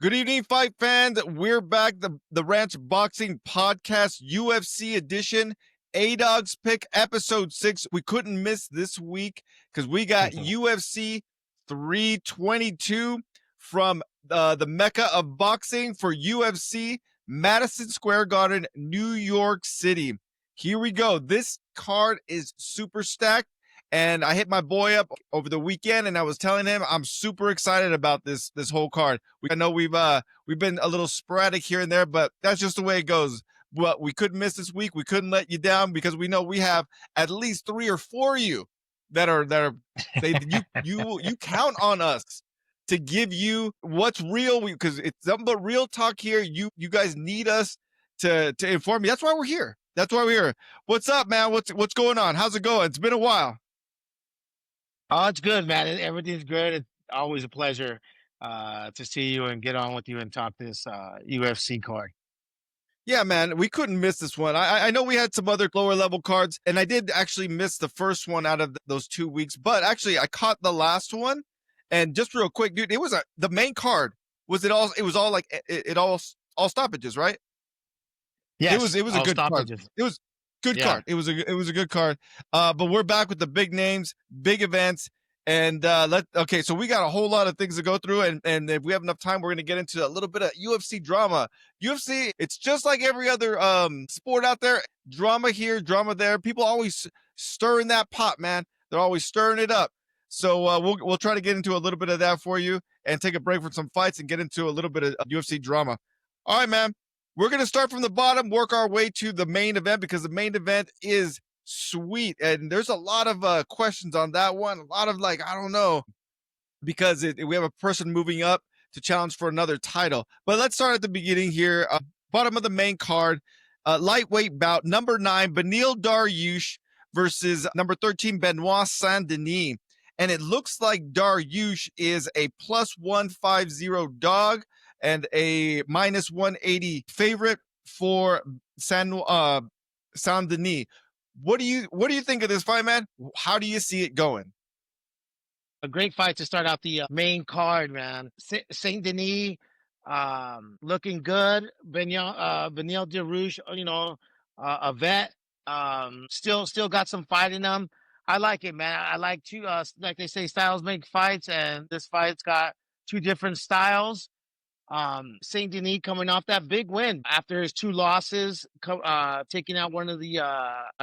Good evening, fight fans. We're back. The Ranch Boxing Podcast, UFC edition, Adog's Pick, Episode 6. We couldn't miss this week because we got UFC 322 from the Mecca of boxing for UFC, Madison Square Garden, New York City. Here we go. This card is super stacked. And I hit my boy up over the weekend, and I was telling him I'm super excited about this whole card. I know we've been a little sporadic here and there, but that's just the way it goes. But we couldn't miss this week. We couldn't let you down because we know we have at least 3 or 4 of you that are you count on us to give you what's real, because it's nothing but real talk here. You guys need us to inform you. That's why we're here. What's up, man? What's going on? How's it going? It's been a while. Oh, it's good, man. Everything's good. It's always a pleasure to see you and get on with you and talk this UFC card. Yeah, man, we couldn't miss this one. I know we had some other lower level cards, and I did actually miss the first one out of those 2 weeks, but actually I caught the last one. And just real quick, dude, it was the main card. Was it all? It was all like it all stoppages, right? Yes, It was a good card. It was good card. It was a good card. But we're back with the big names, big events, and okay. So we got a whole lot of things to go through, and if we have enough time, we're gonna get into a little bit of UFC drama. UFC, it's just like every other sport out there. Drama here, drama there. People always stirring that pot, man. They're always stirring it up. So we'll try to get into a little bit of that for you, and take a break from some fights and get into a little bit of UFC drama. All right, man. We're going to start from the bottom, work our way to the main event, because the main event is sweet. And there's a lot of questions on that one. A lot of I don't know, because we have a person moving up to challenge for another title. But let's start at the beginning here. Bottom of the main card, lightweight bout, number 9, Beneil Dariush versus number 13, Benoit Saint-Denis. And it looks like Dariush is a plus 150 dog and a minus 180 favorite for Saint-Denis. What do you think of this fight, man? How do you see it going? A great fight to start out the main card, man. Saint-Denis looking good. Beneil Dariush, a vet. Still got some fight in them. I like it, man. I like to like they say, styles make fights, and this fight's got 2 different styles. Saint-Denis coming off that big win after his 2 losses, taking out one of the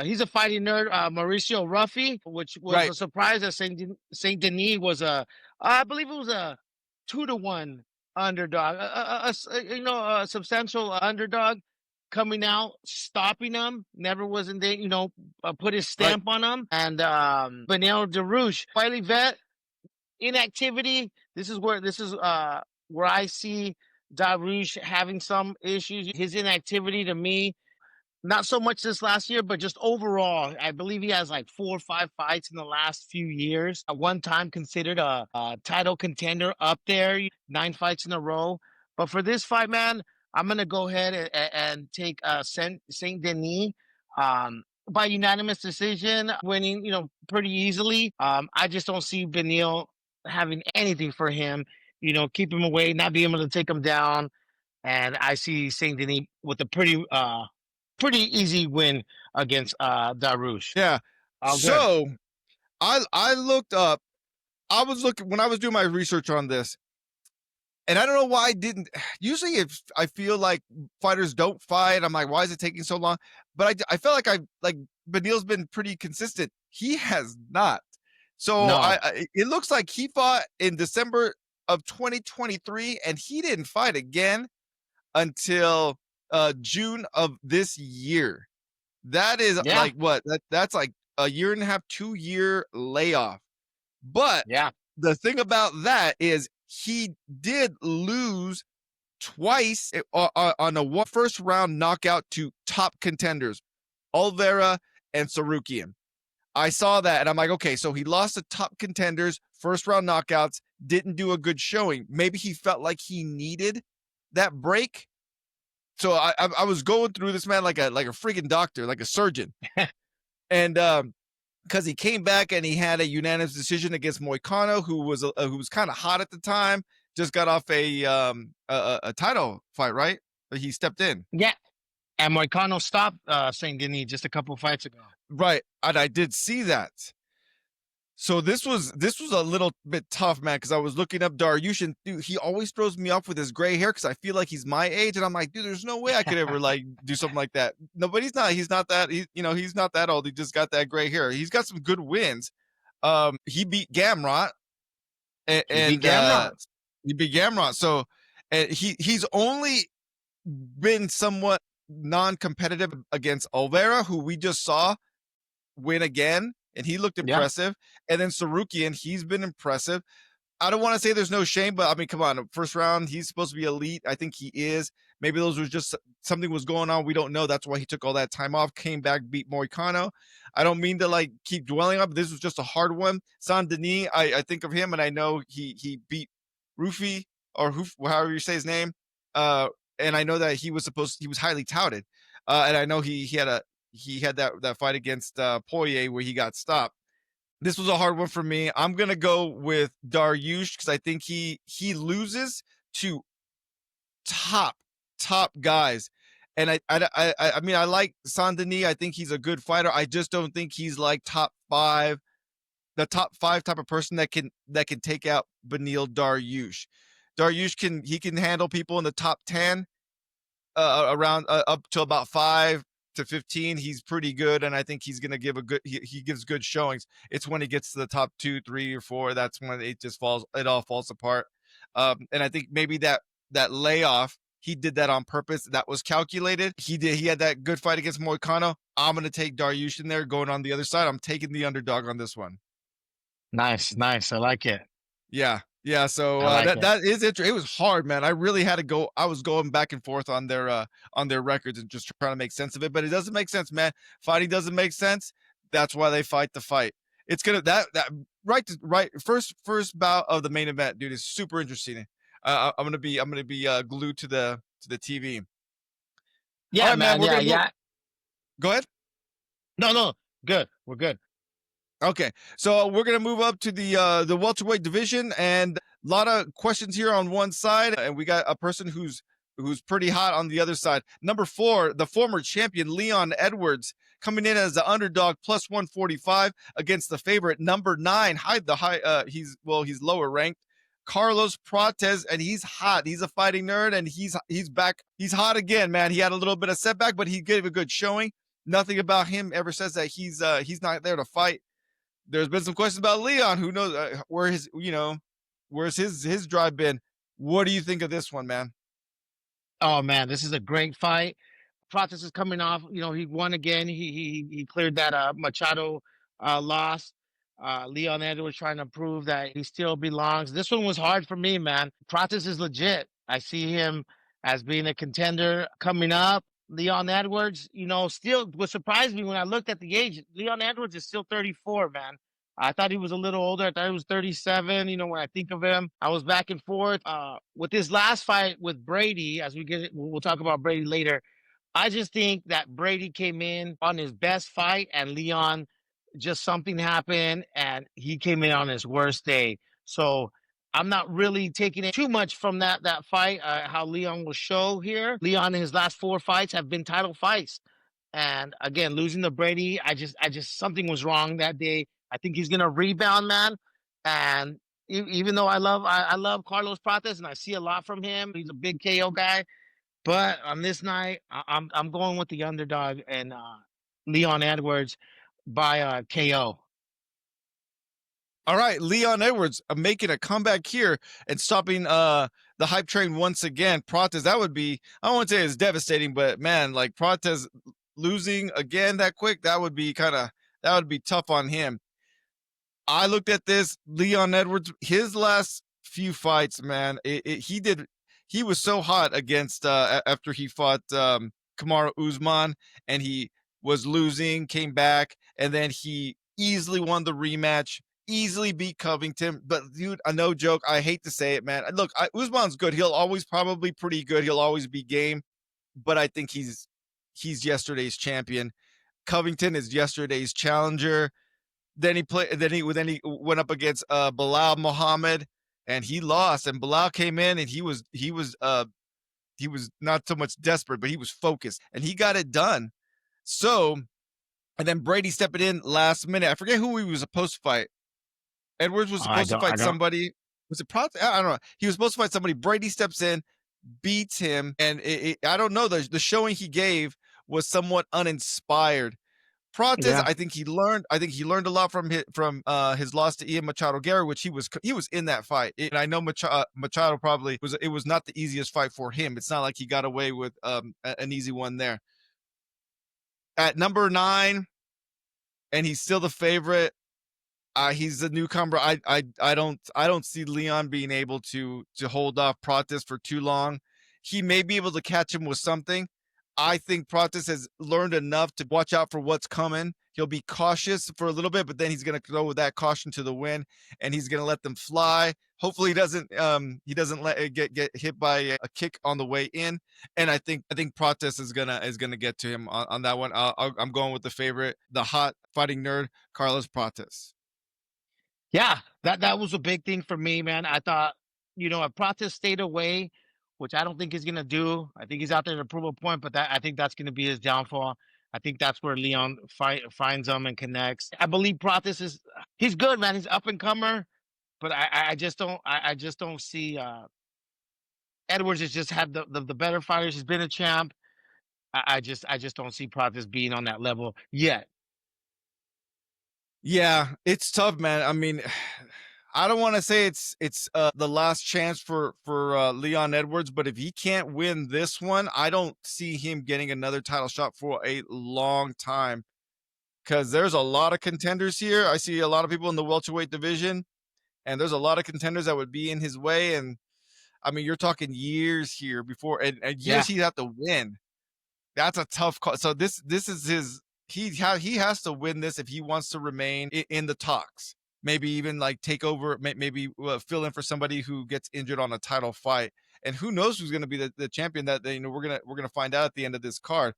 he's a fighting nerd, Mauricio Ruffy, which was a surprise that Saint-Denis was I believe it was a 2-1 underdog, a substantial underdog coming out, stopping him, never was in the, put his stamp on him. And Beneil Dariush, Wiley vet, inactivity. This is where I see Dariush having some issues. His inactivity, to me, not so much this last year, but just overall, I believe he has like 4 or 5 fights in the last few years. At one time considered a title contender up there, 9 fights in a row. But for this fight, man, I'm going to go ahead and take Saint-Denis by unanimous decision, winning, pretty easily. I just don't see Beneil having anything for him. Keep him away, not be able to take him down. And I see Saint-Denis with a pretty easy win against Dariush. Yeah. So I looked up, when I was doing my research on this, and I don't know why I didn't. Usually if I feel like fighters don't fight, I'm like, why is it taking so long? But I felt like Beneil's been pretty consistent. He has not. So no. It looks like he fought in December of 2023, and he didn't fight again until June of this year. That is like what? That's like a year and a half, 2-year layoff. But the thing about that is he did lose twice on a first round knockout to top contenders, Oliveira and Sarukian. I saw that and I'm like, okay, so he lost to top contenders, first round knockouts, didn't do a good showing. Maybe he felt like he needed that break. So I was going through this, man, like a freaking doctor, like a surgeon. And because he came back and he had a unanimous decision against Moicano, who was kind of hot at the time, just got off a title fight, right? He stepped in. Yeah, and Moicano stopped Saint Denis just a couple fights ago. Right, and I did see that. So this was a little bit tough, man, because I was looking up Dariush, and dude, he always throws me off with his gray hair because I feel like he's my age, and I'm like, dude, there's no way I could ever like do something like that. No, but he's not. He's not that. He's not that old. He just got that gray hair. He's got some good wins. He beat Gamrot, and, He beat and Gamrot. he beat Gamrot. So, and he's only been somewhat non-competitive against Olvera, who we just saw win again, and he looked Yeah. impressive. And then Sarukian, he's been impressive. I don't want to say there's no shame, but I mean, come on, first round, he's supposed to be elite. I think he is. Maybe those was just something was going on. We don't know. That's why he took all that time off, came back, beat Moicano. I don't mean to like keep dwelling on, but this was just a hard one. Saint Denis, I think of him, and I know he beat Rufi or however you say his name. And I know that he was highly touted. And I know he had that fight against Poirier where he got stopped. This was a hard one for me. I'm gonna go with Dariush because I think he loses to top guys, and I mean I like Saint Denis. I think he's a good fighter. I just don't think he's like the top five type of person that can take out Beneil Dariush. Dariush can handle people in the top 10, around up to about 5 to 15. He's pretty good, and I think he's gonna give a good. He gives good showings. It's when he gets to the top 2, 3, or 4 that's when it just falls. It all falls apart. And I think maybe that layoff, he did that on purpose. That was calculated. He had that good fight against Moicano. I'm gonna take Dariush in there, going on the other side. I'm taking the underdog on this one. Nice, nice. I like it. Yeah. Yeah, so I like it. that is it. It was hard, man. I really had to go. I was going back and forth on their records and just trying to make sense of it, but it doesn't make sense, man. Fighting doesn't make sense. That's why they fight the fight. It's gonna that right first bout of the main event, dude, is super interesting. I'm gonna be glued to the TV. All Yeah, right, man. man. We're Yeah, gonna move. yeah. Go ahead. No, no. Good. We're good. Okay, so we're gonna move up to the welterweight division, and a lot of questions here on one side, and we got a person who's pretty hot on the other side. Number 4, the former champion Leon Edwards, coming in as the underdog plus 145 against the favorite number 9. He's lower ranked. Carlos Prates, and he's hot. He's a fighting nerd, and he's back. He's hot again, man. He had a little bit of setback, but he gave a good showing. Nothing about him ever says that he's not there to fight. There's been some questions about Leon. Who knows where's his drive been? What do you think of this one, man? Oh man, this is a great fight. Process is coming off. He won again. He cleared that Machado loss. Leon Edwards trying to prove that he still belongs. This one was hard for me, man. Process is legit. I see him as being a contender coming up. Leon Edwards, still what surprised me when I looked at the age. Leon Edwards is still 34, man. I thought he was a little older. I thought he was 37. When I think of him, I was back and forth. With this last fight with Brady, as we get it, we'll talk about Brady later. I just think that Brady came in on his best fight, and Leon, just something happened and he came in on his worst day. So I'm not really taking it too much from that fight. How Leon will show here. Leon in his last 4 fights have been title fights, and again losing to Brady, I just something was wrong that day. I think he's gonna rebound, man. And even though I love Carlos Prates and I see a lot from him, he's a big KO guy. But on this night, I'm going with the underdog and Leon Edwards by KO. All right, Leon Edwards making a comeback here and stopping the hype train once again. Prates, that would be, I don't want to say it's devastating, but man, like Prates losing again that quick, that would be tough on him. I looked at this Leon Edwards, his last few fights, man. He was so hot against after he fought Kamaru Usman, and he was losing, came back, and then he easily won the rematch, easily beat Covington. But dude, no joke. I hate to say it, man. Look, Usman's good. He'll always probably pretty good. He'll always be game, but I think he's yesterday's champion. Covington is yesterday's challenger. Then he went up against Bilal Muhammad, and he lost. And Bilal came in, and he was not so much desperate, but he was focused, and he got it done. So, and then Brady stepping in last minute. I forget who he was supposed to fight. Edwards was I supposed to don't, I fight don't. somebody. Was it Prot? I don't know. He was supposed to fight somebody. Brady steps in, beats him, and I don't know. The showing he gave was somewhat uninspired. Prates, Yeah, I think he learned a lot from his loss to Ian Machado Guerra, which he was in that fight. And I know Machado probably was. It was not the easiest fight for him. It's not like he got away with an easy one there. At number 9, and he's still the favorite. He's a newcomer. I don't see Leon being able to hold off Prates for too long. He may be able to catch him with something. I think Prates has learned enough to watch out for what's coming. He'll be cautious for a little bit, but then he's going to go with that caution to the wind, and he's going to let them fly. Hopefully, he doesn't let it get hit by a kick on the way in. And I think Prates is gonna get to him on that one. I'm going with the favorite, the hot fighting nerd, Carlos Prates. yeah. That was a big thing for me, man. I thought, if Pratis stayed away, which I don't think he's gonna do. I think he's out there to prove a point, but I think that's gonna be his downfall. I think that's where Leon finds him and connects. I believe Pratis he's good, man. He's up and comer, but I just don't see Edwards has just had the better fighters. He's been a champ. I just don't see Pratis being on that level yet. Yeah, it's tough, man. I mean, I don't want to say it's the last chance for Leon Edwards, but if he can't win this one, I don't see him getting another title shot for a long time. Because there's a lot of contenders here. I see a lot of people in the welterweight division, and there's a lot of contenders that would be in his way. And I mean, you're talking years here before, and years Yeah, he'd have to win. That's a tough call. So this is his. He has to win this if he wants to remain in the talks. Maybe even like take over. Maybe fill in for somebody who gets injured on a title fight. And who knows who's going to be the champion that we're gonna find out at the end of this card.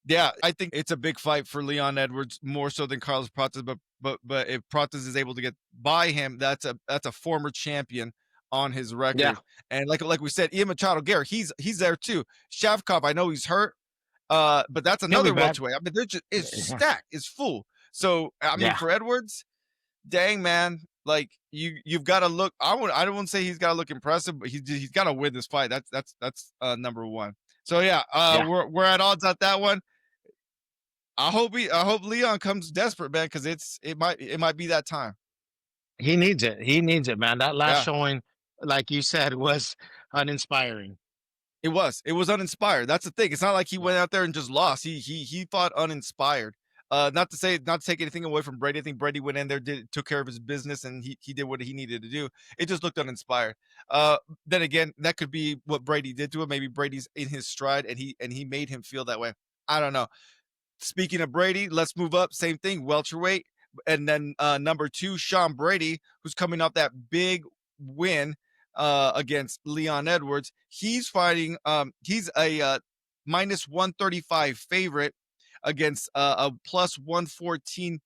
Yeah, I think it's a big fight for Leon Edwards more so than Carlos Prates. But if Prates is able to get by him, that's a former champion on his yeah. record. And like we said, Ian Machado Guerra, he's there too. Shavkov, I know he's hurt, but that's He'll be another back. welterweight. I mean, they're just it's Yeah, stacked, it's full. So I mean, yeah, for Edwards, dang man, like you've got to look. I don't want to say he's got to look impressive, but he's got to win this fight. That's number one. So yeah, yeah. we're at odds at that one. I hope Leon comes desperate, man, because it might be that time. He needs it. He needs it, man. That last Yeah, showing, like you said, was uninspiring. it was. It was uninspired. That's the thing. It's not like he Yeah, went out there and just lost. He fought uninspired. Not to take anything away from Brady. I think Brady went in there, took care of his business, and he did what he needed to do. It just looked uninspired. Then again, that could be what Brady did to him. Maybe Brady's in his stride, and he made him feel that way. I don't know. Speaking of Brady, let's move up. Same thing, welterweight. And then number 2, Sean Brady, who's coming off that big win against Leon Edwards. He's fighting, he's a minus 135 favorite against a plus 114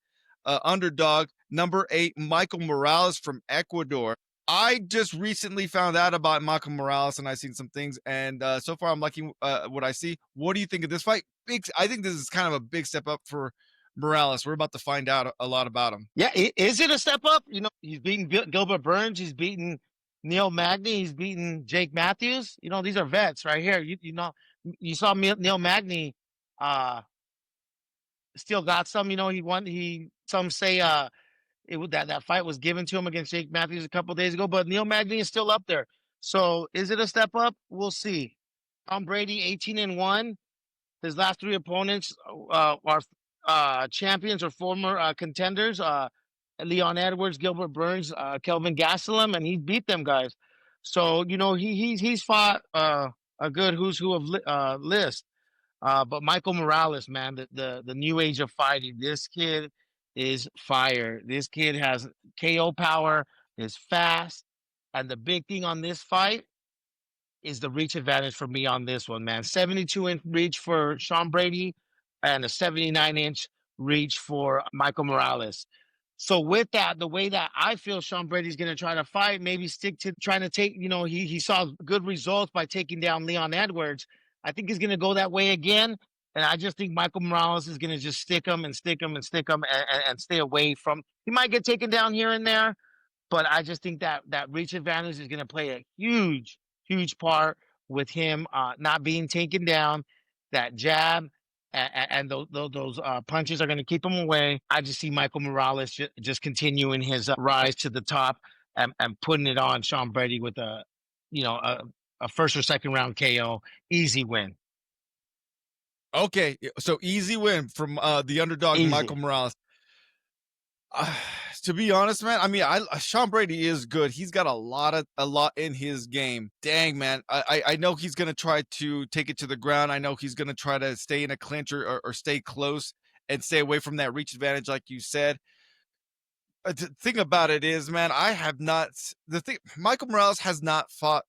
underdog, number 8, Michael Morales from Ecuador. I just recently found out about Michael Morales, and I've seen some things, and so far I'm liking what I see. What do you think of this fight? I think this is kind of a big step up for Morales. We're about to find out a lot about him. yeah. Is it a step up? He's beaten Gilbert Burns. He's beaten Neil Magny. He's beaten Jake Matthews. These are vets right here. You saw Neil Magny. Uh, Still got some. He won. Some say that fight was given to him against Jake Matthews a couple days ago, but Neil Magny is still up there. So is it a step up? We'll see. Tom Brady, 18-1. His last 3 opponents are champions or former contenders. Leon Edwards, Gilbert Burns, Kelvin Gastelum, and he beat them guys. So he's fought a good who's who of list. But Michael Morales, man, the new age of fighting. This kid is fire. This kid has KO power, is fast, and the big thing on this fight is the reach advantage for me on this one, man. 72-inch reach for Sean Brady and a 79-inch reach for Michael Morales. So with that, the way that I feel Sean Brady's going to try to fight, maybe stick to trying to take, he saw good results by taking down Leon Edwards. I think he's going to go that way again. And I just think Michael Morales is going to just stick him and stick him and stick him and stay away from. He might get taken down here and there, but I just think that that reach advantage is going to play a huge, huge part with him not being taken down. That jab and those punches are going to keep him away. I just see Michael Morales just continuing his rise to the top and putting it on Sean Brady with you know, a, a first or second round KO, easy win, Okay, so easy win from the underdog Michael easy. Morales. Uh, to be honest, man, I mean, Sean Brady is good. He's got a lot in his game. Dang, man, I know he's gonna try to take it to the ground. I know he's gonna try to stay in a clinch or stay close and stay away from that reach advantage, like you said. The thing about it is, man, I have not. The thing, Michael Morales has not fought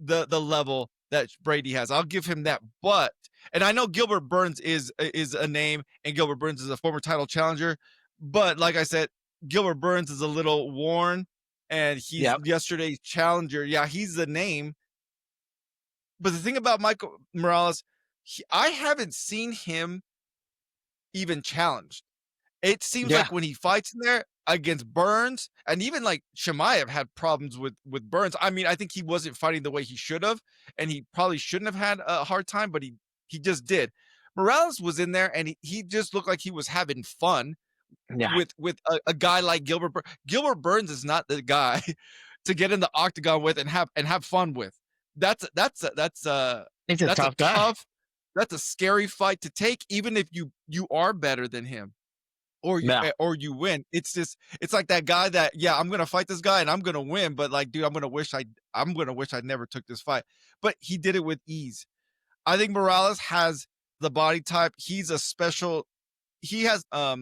the level that Brady has. I'll give him that. But and I know Gilbert Burns is a name, and Gilbert Burns is a former title challenger. But like I said, Gilbert Burns is a little worn, and he's Yep. yesterday's challenger. Yeah, he's the name. But the thing about Michael Morales, I haven't seen him even challenged. It seems Yeah. like when he fights in there against Burns, and even like Shemaev had problems with Burns. I mean, I think he wasn't fighting the way he should have, and he probably shouldn't have had a hard time, but he just did. Morales was in there, and he just looked like he was having fun Yeah. with a guy like Gilbert. Gilbert Burns is not the guy to get in the octagon with and have fun with. He's a That's a tough guy. tough, that's a scary fight to take, even if you are better than him Yeah. or you win. It's just it's like that guy that yeah, I'm gonna fight this guy and I'm gonna win, but like, dude, I'm gonna wish I never took this fight. But he did it with ease. I think Morales has the body type. He's a special. He has a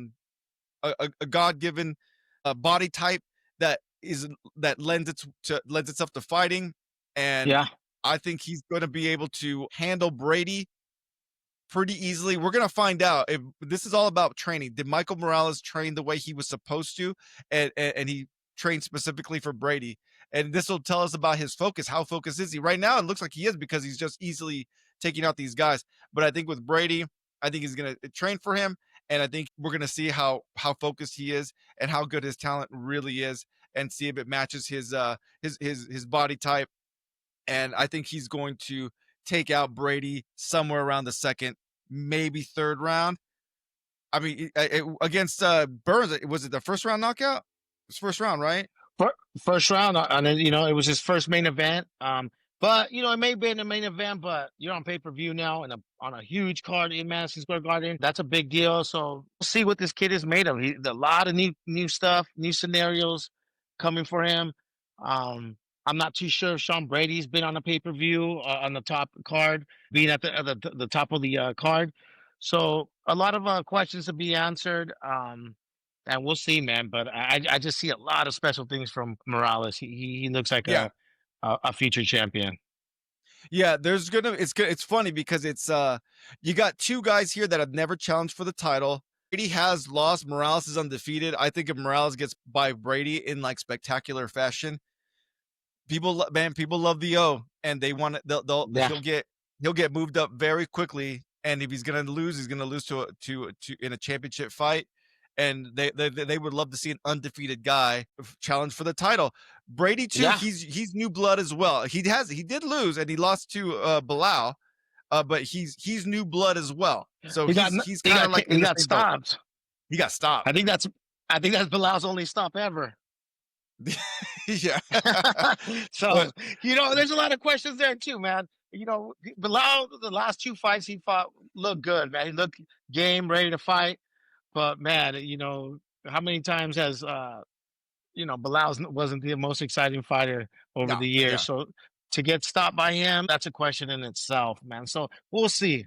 God given body type that is that lends itself to fighting, and Yeah. I think he's going to be able to handle Brady pretty easily. We're gonna find out if this is all about training. Did Michael Morales train the way he was supposed to, and he trained specifically for Brady? And this will tell us about his focus. How focused is he right now? It looks like he is because he's just easily taking out these guys. But I think with Brady, I think he's gonna train for him, and I think we're gonna see how focused he is and how good his talent really is, and see if it matches his body type. And I think he's going to take out Brady somewhere around the second, maybe third round. I mean, against Burns, was it the first round knockout? It's first round, right? First round, and then, it was his first main event. But it may be in the main event, but you're on pay per view now and on a huge card in Madison Square Garden. That's a big deal. So we'll see what this kid is made of. A lot of new stuff, new scenarios coming for him. Um, I'm not too sure if Sean Brady's been on a pay per view on the top card, being at the top of the card. So a lot of questions to be answered. And we'll see, man. But I just see a lot of special things from Morales. He looks like Yeah, a future champion. yeah. There's gonna it's good. It's funny because it's you got two guys here that have never challenged for the title. Brady has lost. Morales is undefeated. I think if Morales gets by Brady in like spectacular fashion, people love the O, and they want it. Yeah, He'll get moved up very quickly. And if he's gonna lose to in a championship fight. And they would love to see an undefeated guy challenge for the title. Brady too. yeah. He's new blood as well. He did lose and he lost to Bilal, but he's new blood as well. So He got he's kind of like he in the got same boat. stopped. He got stopped. I think that's I think that's Bilal's only stop ever. Yeah. So But there's a lot of questions there too, man. Bilal, the last two fights he fought looked good, man. He looked game, ready to fight. But man, how many times has Bilal wasn't the most exciting fighter over no, the years. yeah. So to get stopped by him, that's a question in itself, man. So we'll see.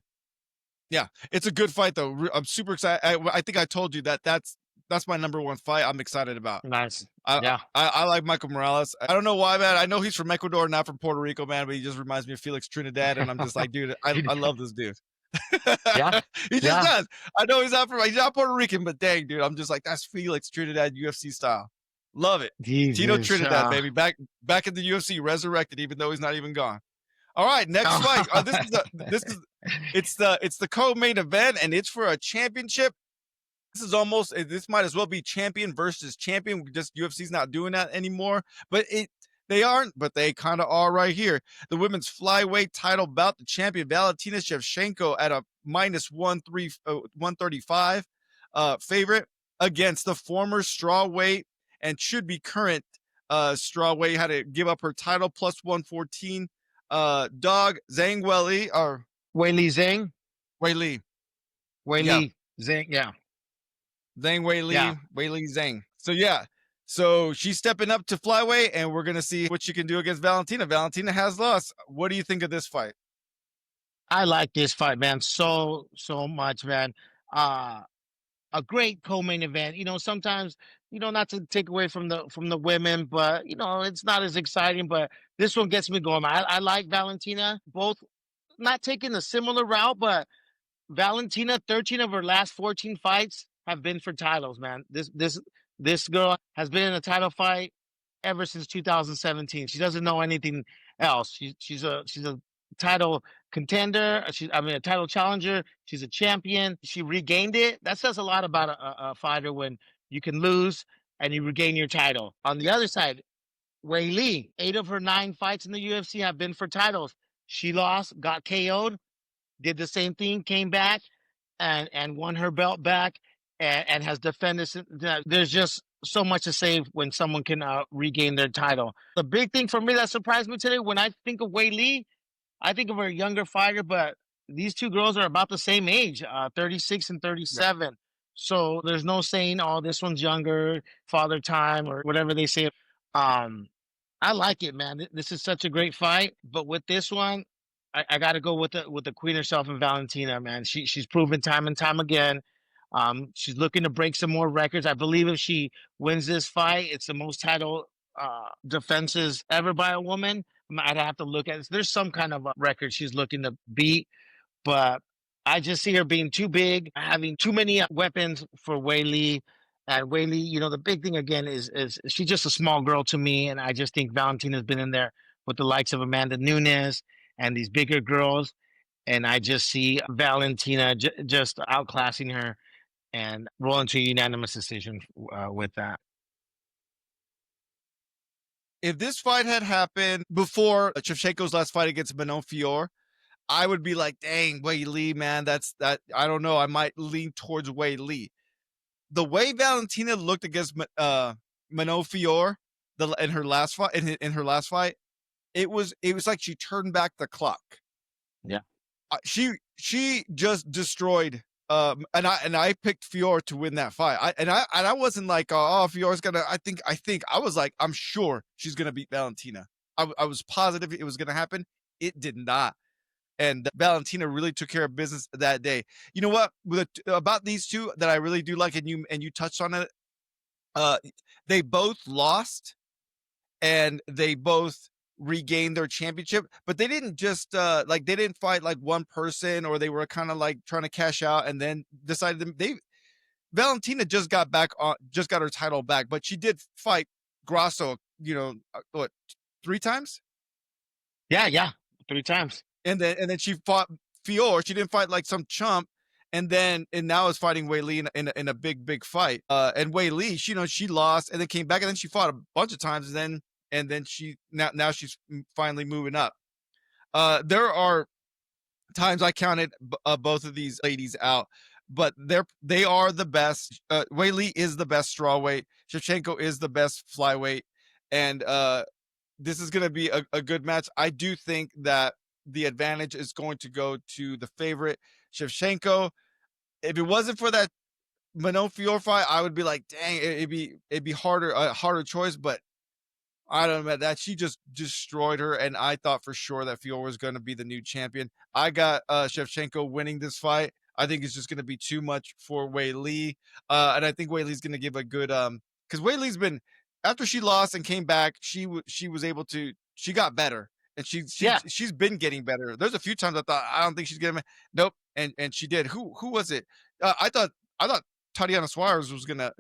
Yeah, it's a good fight though. I'm super excited. I think I told you that's my number one fight. I'm excited about. Nice. I, Yeah. I like Michael Morales. I don't know why, man. I know he's from Ecuador, not from Puerto Rico, man. But he just reminds me of Felix Trinidad, and I'm just like, dude, I love this dude. Yeah, He just yeah. does. I know he's not Puerto Rican, but dang, dude, I'm just like, that's Felix Trinidad UFC style. Love it. Tito Jesus. Trinidad, baby, back in the UFC, resurrected, even though he's not even gone. All right, next fight. This is it's the co-main event, and it's for a championship. This might as well be champion versus champion. Just UFC's not doing that anymore. But they aren't, but they kind of are right here. The women's flyweight title bout, the champion Valentina Shevchenko at a minus 135 favorite against the former strawweight and should be current strawweight. Had to give up her title plus 114. Dog Zhang Weili or Weili Zhang. Weili. Yeah, Weili Zhang. Yeah, Zhang yeah. Weili Zhang. So yeah, so she's stepping up to flyweight, and we're gonna see what she can do against Valentina. Valentina has lost. What do you think of this fight? I like this fight, man, so much, man. Uh a great co-main event. Sometimes, not to take away from the women, but it's not as exciting. But this one gets me going. I like Valentina. Both not taking a similar route, but Valentina, 13 of her last 14 fights have been for titles, man. This girl has been in a title fight ever since 2017. She doesn't know anything else. She's a title contender. I mean, a title challenger. She's a champion. She regained it. That says a lot about a fighter when you can lose and you regain your title. On the other side, Wei Li, 8 of her 9 fights in the UFC have been for titles. She lost, got KO'd, did the same thing, came back and won her belt back and has defended. There's just so much to say when someone can regain their title. The big thing for me that surprised me today when I think of Wei Li, I think of her younger fighter, but these two girls are about the same age, 36 and Yeah. 37. So there's no saying, oh, this one's younger, father time, or whatever they say. Um, I like it, man. This is such a great fight. But with this one, I got to go with the queen herself and Valentina, man. She's proven time and time again. She's looking to break some more records. I believe if she wins this fight, it's the most title defenses ever by a woman. I'd have to look at it. There's some kind of a record she's looking to beat, but I just see her being too big, having too many weapons for Wei Li. And Wei Li, the big thing again is she's just a small girl to me, and I just think Valentina's been in there with the likes of Amanda Nunes and these bigger girls, and I just see Valentina just outclassing her and rolling to a unanimous decision with that. If this fight had happened before Shevchenko's last fight against Manon Fior, I would be like, dang, Wei Li, man, that's that. I don't know. I might lean towards Wei Li. The way Valentina looked against Manon Fior in her last fight, in her last fight, it was like she turned back the clock. Yeah. She just destroyed. And I picked Fior to win that fight. I wasn't like, oh, Fior's gonna. I think I was like, I'm sure she's gonna beat Valentina. I was positive it was gonna happen. It did not, and Valentina really took care of business that day. You know what? About these two that I really do like, and you touched on it. Uh, they both lost, and they both regained their championship, but they didn't just like they didn't fight like one person, or they were kind of like trying to cash out and then decided they Valentina just got her title back, but she did fight Grasso, what, 3 times? Yeah, yeah. 3 times. And then she fought Fior. She didn't fight like some chump, and now is fighting Wei Li in a big fight. And Wei Li, she lost and then came back, and then she fought a bunch of times, and then she now she's finally moving up. There are times I counted both of these ladies out, but they are the best. Wei Li is the best strawweight. Shevchenko is the best flyweight, and this is going to be a good match. I do think that the advantage is going to go to the favorite, Shevchenko. If it wasn't for that Manon Fior fight, I would be like, dang, it'd be harder, a harder choice. But I don't know that she just destroyed her, and I thought for sure that Fior was going to be the new champion. I got Shevchenko winning this fight. I think it's just going to be too much for Wei Li, and I think Wei Li's going to give a good because Wei Li's been, after she lost and came back, she was able to, she got better, and she's Yeah. she's been getting better. There's a few times I thought I don't think she's gonna. Nope, and she did. Who was it? I thought Tatiana Suarez was gonna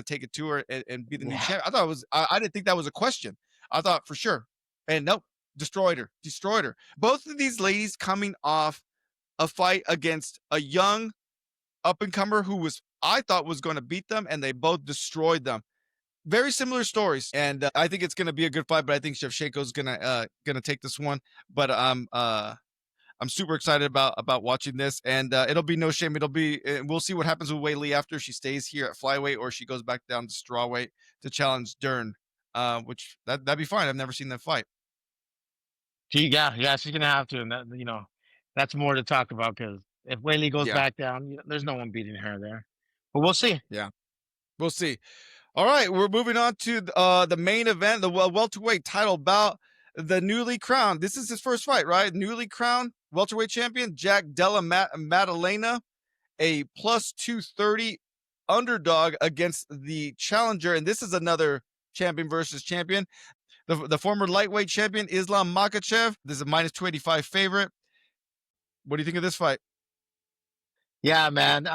take it to her and be the new Yeah. champ. I thought it was. I didn't think that was a question. I thought for sure, and nope, destroyed her. Both of these ladies coming off a fight against a young up and comer who was I thought was going to beat them, and they both destroyed them. Very similar stories, and I think it's going to be a good fight. But I think Shevchenko's gonna take this one. But I'm super excited about watching this, and it'll be no shame. It'll be we'll see what happens with Wei Lee after she stays here at flyweight or she goes back down to strawweight to challenge Dern, which that'd be fine. I've never seen them fight. Yeah, she's gonna have to, and that that's more to talk about because if Whaley goes Yeah, back down, there's no one beating her there. But we'll see. yeah, we'll see. All right, we're moving on to the main event, the welterweight title bout. The newly crowned. This is his first fight, right? Newly crowned welterweight champion Jack Della Maddalena, a plus 230 underdog against the challenger, and this is another champion versus champion. The former lightweight champion Islam Makhachev. This is a minus 285 favorite. What do you think of this fight? Yeah, man.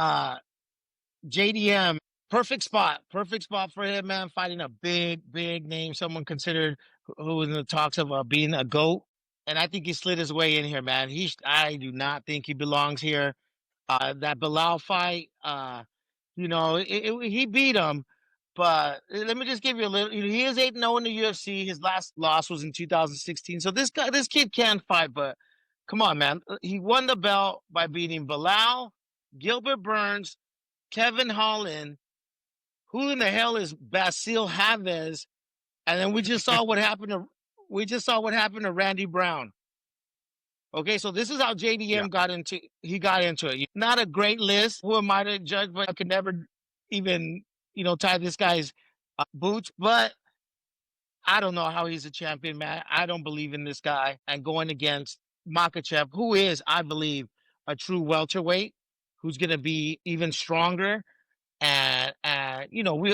JDM, perfect spot for him, man. Fighting a big name, someone considered who was in the talks of being a goat, and I think he slid his way in here, man. I do not think he belongs here. That Bilal fight, he beat him, but let me just give you a little. He is 8-0 in the UFC. His last loss was in 2016. So this kid can fight, but come on, man. He won the belt by beating Bilal, Gilbert Burns, Kevin Holland. Who in the hell is Basil Havez? And then we just saw what happened to Randy Brown. Okay, so this is how Yeah. JDM got into it. Not a great list. Who am I to judge? But I could never even tie this guy's boots. But I don't know how he's a champion, man. I don't believe in this guy. And going against Makachev, who is, I believe, a true welterweight, who's going to be even stronger. And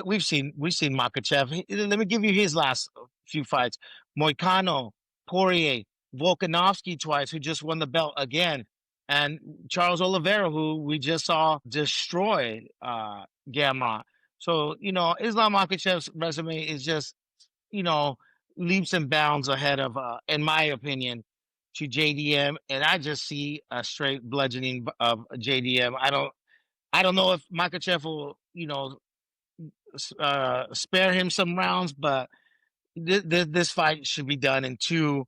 we've seen Makachev. Let me give you his last few fights: Moicano, Poirier, Volkanovski twice, who just won the belt again, and Charles Oliveira, who we just saw destroy Gamrot. So Islam Makachev's resume is just you know leaps and bounds ahead of, in my opinion, to JDM, and I just see a straight bludgeoning of JDM. I don't know if Makachev will, spare him some rounds, but this fight should be done in two.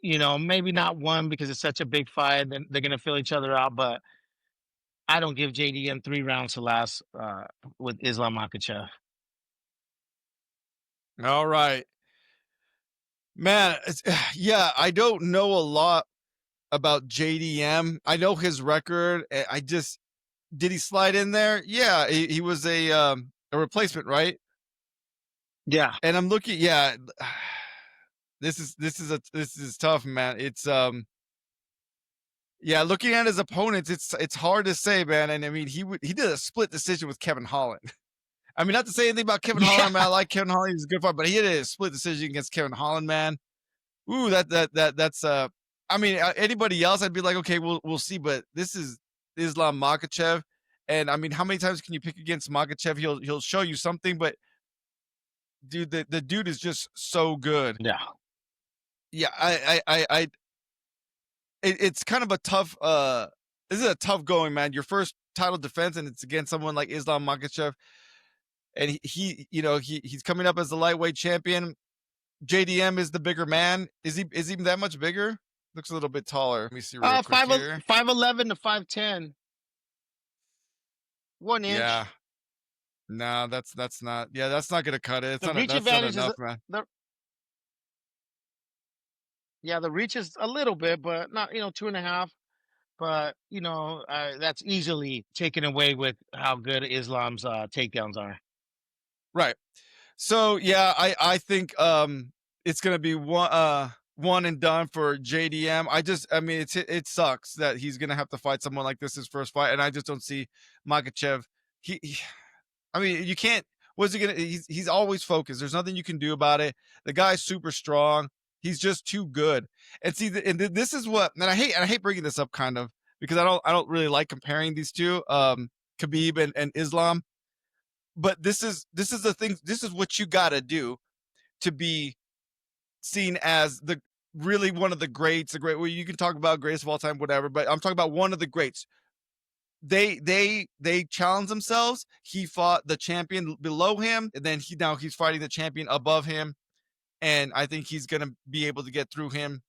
Maybe not one because it's such a big fight and they're gonna fill each other out. But I don't give JDM 3 rounds to last with Islam Makachev. All right, man. Yeah, I don't know a lot about JDM. I know his record. I just did he slide in there? Yeah, he was a replacement, right? Yeah, And I'm looking. Yeah, this is tough, man. It's yeah, looking at his opponents, it's hard to say, man. And I mean, he did a split decision with Kevin Holland. I mean, not to say anything about Kevin yeah, Holland, man. I like Kevin Holland; he's a good fighter, but he did a split decision against Kevin Holland, man. Ooh, that's. I mean, anybody else, I'd be like, okay, we'll see. But this is Islam Makhachev, and I mean, how many times can you pick against Makhachev? He'll show you something, but dude, the dude is just so good. yeah. Yeah, it's kind of a tough. This is a tough going, man. Your first title defense, and it's against someone like Islam Makhachev, and he's coming up as the lightweight champion. JDM is the bigger man. Is he that much bigger? Looks a little bit taller. Let me see real quick here. 5'11" to 5'10", 1 inch. Yeah. No, that's not. Yeah, that's not gonna cut it. The reach That's not advantage is enough, man. the yeah, the reach is a little bit, but not 2.5. But that's easily taken away with how good Islam's takedowns are. Right. So yeah, I think it's gonna be one and done for JDM. I mean it sucks that he's gonna have to fight someone like this his first fight, and I just don't see Makachev. I mean, you can't. What's he gonna? He's always focused. There's nothing you can do about it. The guy's super strong. He's just too good. And see, this is what, and I hate bringing this up kind of because I don't really like comparing these two, Khabib and Islam. But this is the thing. This is what you got to do to be seen as the really one of the greats. The great. Well, you can talk about greatest of all time, whatever. But I'm talking about one of the greats. They challenge themselves. He fought the champion below him, and then he's fighting the champion above him, and I think he's gonna be able to get through him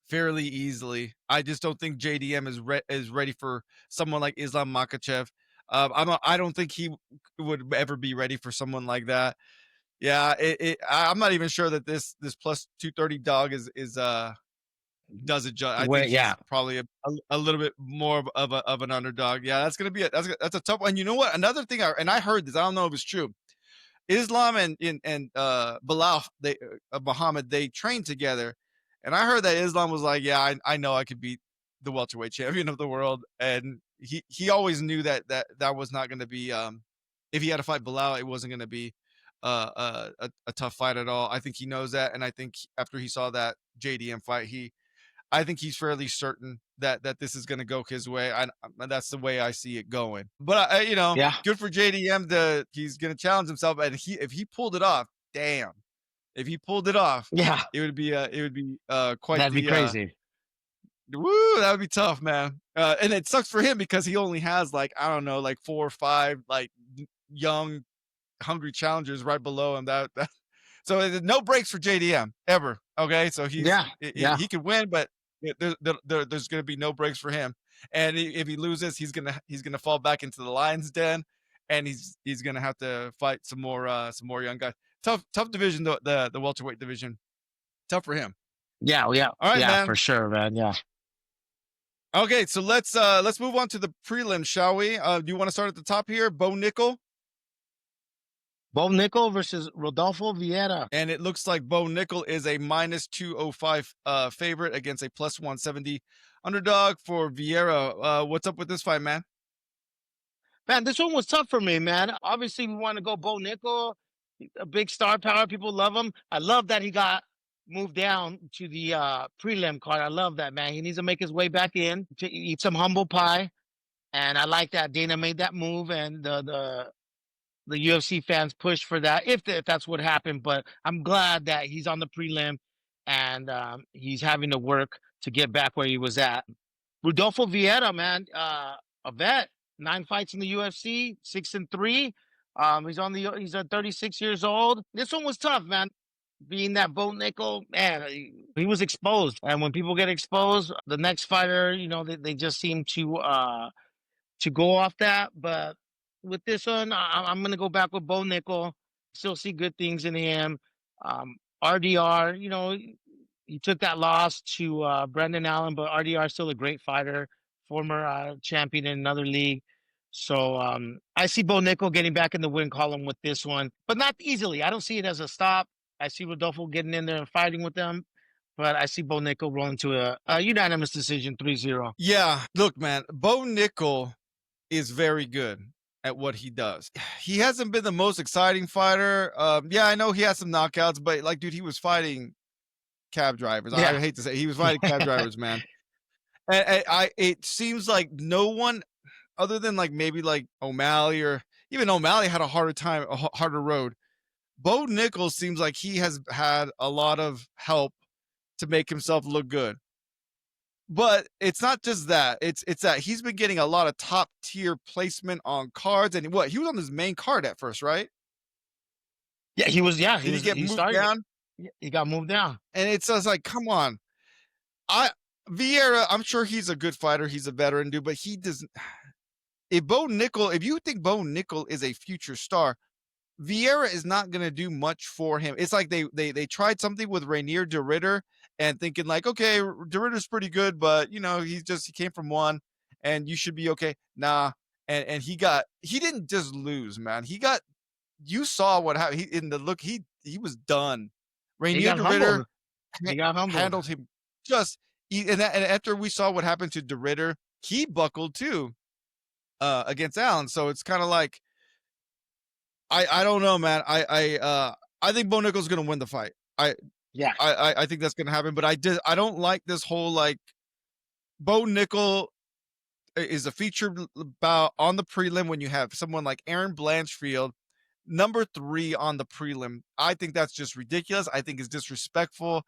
fairly easily. I just don't think JDM is ready for someone like Islam Makhachev. I don't think he would ever be ready for someone like that. Yeah, I'm not even sure that this plus 230 dog is does it. I think Wait, he's yeah, probably a little bit more of an underdog. Yeah, that's gonna be that's a tough one. You know what? Another thing, I heard this. I don't know if it's true. Islam and Bilal, Muhammad, they trained together, and I heard that Islam was like, "Yeah, I know I could beat the welterweight champion of the world," and he always knew that was not going to be if he had to fight Bilal, it wasn't going to be a tough fight at all. I think he knows that, and I think after he saw that JDM fight, I think he's fairly certain that this is going to go his way. That's the way I see it going. But you know, yeah, good for JDM. He's going to challenge himself, and if he pulled it off, damn. If he pulled it off, yeah. it would be quite That'd be the crazy. woo. That would be tough, man. And it sucks for him because he only has like I don't know, like 4 or 5 like young hungry challengers right below him. That so no breaks for JDM ever. Okay, so Yeah, yeah, he could win, but there's going to be no breaks for him. And if he loses, he's gonna fall back into the lion's den, and he's gonna have to fight some more young guys. Tough division, the welterweight division. Tough for him. yeah, yeah, All right, yeah, for man. sure, man. Yeah. Okay, so let's move on to the prelims, shall we? Do you want to start at the top here? Bo Nickel. Bo Nickel versus Rodolfo Vieira. And it looks like Bo Nickel is a minus 205 favorite against a plus 170 underdog for Vieira. What's up with this fight, man? Man, this one was tough for me, man. Obviously, we want to go Bo Nickel, a big star power. People love him. I love that he got moved down to the prelim card. I love that, man. He needs to make his way back in to eat some humble pie. And I like that Dana made that move, and the UFC fans pushed for that, if that's what happened. But I'm glad that he's on the prelim, and he's having to work to get back where he was at. Rodolfo Vieira, man, a vet, 9 fights in the UFC, 6-3. He's 36 years old. This one was tough, man. Being that Bo Nickel, man, he was exposed. And when people get exposed, the next fighter, they just seem to go off that. But with this one, I'm gonna go back with Bo Nickel. Still see good things in him. RDR, he took that loss to Brendan Allen, but RDR is still a great fighter, former champion in another league. So I see Bo Nickel getting back in the win column with this one, but not easily. I don't see it as a stop. I see Rodolfo getting in there and fighting with them, but I see Bo Nickel rolling to a unanimous decision 3-0. Yeah, look, man, Bo Nickel is very good at what he does. He hasn't been the most exciting fighter. Yeah, I know he has some knockouts, but like, dude, he was fighting cab drivers. Yeah. I hate to say he was fighting cab drivers, man. And it seems like no one other than like maybe like O'Malley or even O'Malley had a harder time, a harder road. Bo Nichols seems like he has had a lot of help to make himself look good. But it's not just that. It's that he's been getting a lot of top tier placement on cards. And he was on his main card at first, right? Yeah, he was. Yeah, Did he get he moved started. down? He got moved down. And it's just like, come on. Vieira, I'm sure he's a good fighter. He's a veteran dude, but he doesn't. If you think Bo Nickel is a future star, Vieira is not going to do much for him. It's like they tried something with Rainier de Ritter and thinking like, okay, de Ritter's pretty good, but he came from one and you should be okay. Nah. And he didn't just lose, man. You saw what happened. He was done. He Rainier got de humbled. Ritter He got humbled. handled him just, and after we saw what happened to de Ritter, he buckled too against Allen. So it's kind of like, I don't know, man. I think Bo Nickel's gonna win the fight. Yeah. I think that's gonna happen, but I don't like this whole like Bo Nickel is a featured bout on the prelim when you have someone like Aaron Blanchfield, number 3 on the prelim. I think that's just ridiculous. I think it's disrespectful.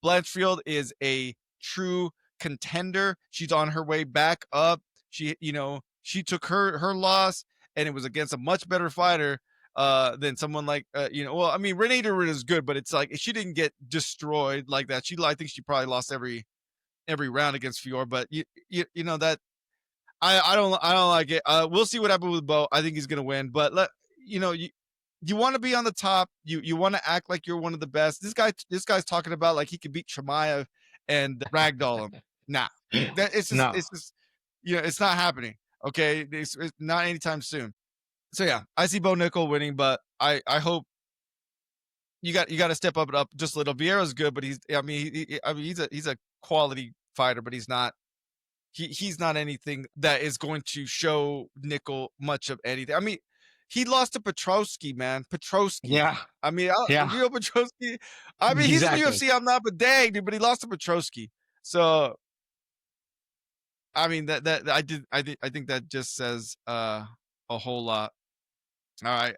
Blanchfield is a true contender. She's on her way back up. She took her loss, and it was against a much better fighter than someone like well, I mean, Renee Duran is good, but it's like she didn't get destroyed like that. I think she probably lost every round against Fior, but you know that I don't like it. We'll see what happens with Bo. I think he's gonna win, but you want to be on the top. You want to act like you're one of the best. This guy's talking about like he could beat Chimaev and ragdoll him. Nah, that No. it's just it's not happening. Okay, it's not anytime soon. So yeah, I see Bo Nickel winning, but I hope you got to step up just a little. Vieira's good, but he's a quality fighter, but he's not anything that is going to show Nickel much of anything. I mean, he lost to Petrosky, man. Petrosky. Yeah. I mean, Yeah. Real Petrosky. I mean, he's in the Exactly. UFC. I'm not, but dang, dude. But he lost to Petrosky. So, I mean, that I think that just says a whole lot. All right.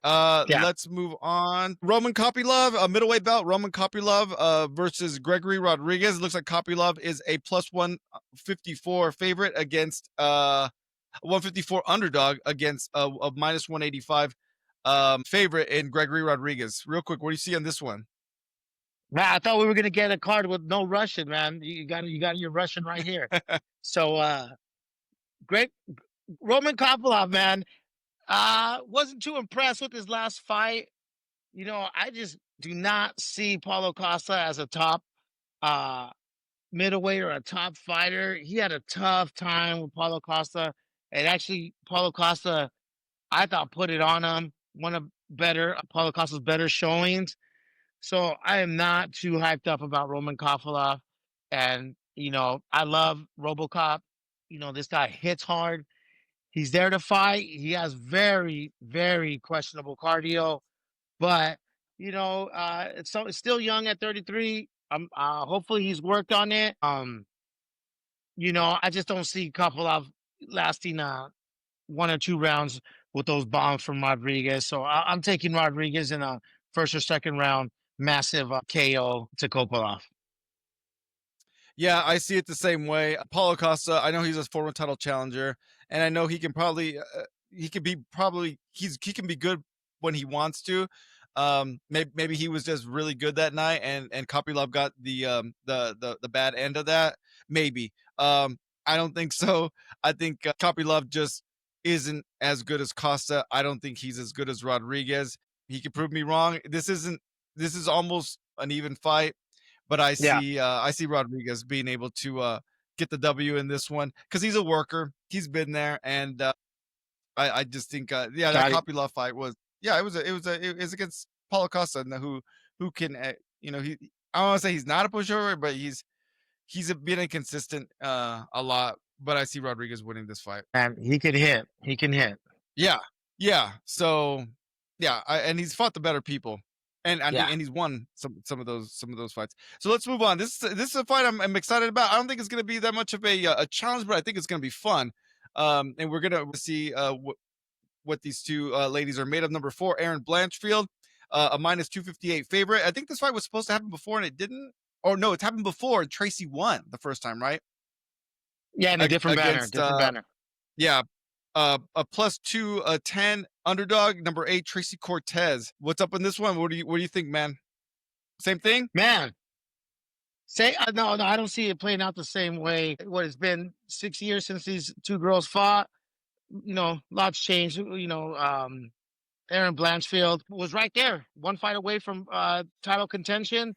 Yeah. Let's move on. Roman Kopylov, a middleweight belt. Roman Kopylov versus Gregory Rodriguez. It looks like Kopylov is a plus 154 favorite against 154 underdog against a minus 185 favorite in Gregory Rodriguez. Real quick, what do you see on this one? Man, I thought we were gonna get a card with no Russian, man. You got your Russian right here. So great Roman Kopylov, man. Wasn't too impressed with his last fight. I just do not see Paulo Costa as a top uh middleweight or a top fighter. He had a tough time with Paulo Costa. And actually Paulo Costa, I thought, put it on him. One of better Paulo Costa's better showings. So I am not too hyped up about Roman Kopylov. And I love RoboCop. This guy hits hard. He's there to fight. He has very, very questionable cardio, but it's still young at 33. Hopefully he's worked on it. I just don't see Kopylov lasting 1 or 2 rounds with those bombs from Rodriguez. So I'm taking Rodriguez in a first or second round massive KO to Kopylov. Yeah, I see it the same way. Paulo Costa, I know he's a former title challenger, and I know he can probably he can be good when he wants to. Maybe he was just really good that night, and Kopylov got the bad end of that. Maybe. I don't think so. I think Kopylov just isn't as good as Costa. I don't think he's as good as Rodriguez. He could prove me wrong. This is almost an even fight, but Yeah, I see Rodriguez being able to get the W in this one because he's a worker. He's been there, and I just think that got it. Kopylov fight was it was against Paulo Costa, and who can he I don't want to say he's not a pushover, but been inconsistent a lot. But I see Rodriguez winning this fight. And he can hit. He can hit. Yeah, yeah. So yeah, and he's fought the better people, Yeah. and he's won some of those fights. So let's move on. This is a fight I'm excited about. I don't think it's going to be that much of a challenge, but I think it's going to be fun. And we're gonna see what these two ladies are made of. Number 4, Aaron Blanchfield, a minus 258 favorite. I think this fight was supposed to happen before and it didn't. Or no, it's happened before. Tracy won the first time, right? Yeah, in a different banner. Against Different banner. yeah, a plus 210 underdog. Number 8, Tracy Cortez. What's up in this one? What do you think, man? Same thing? Man, say no, no, I don't see it playing out the same way. What it's been 6 years since these two girls fought. Lots changed. Aaron Blanchfield was right there, one fight away from title contention.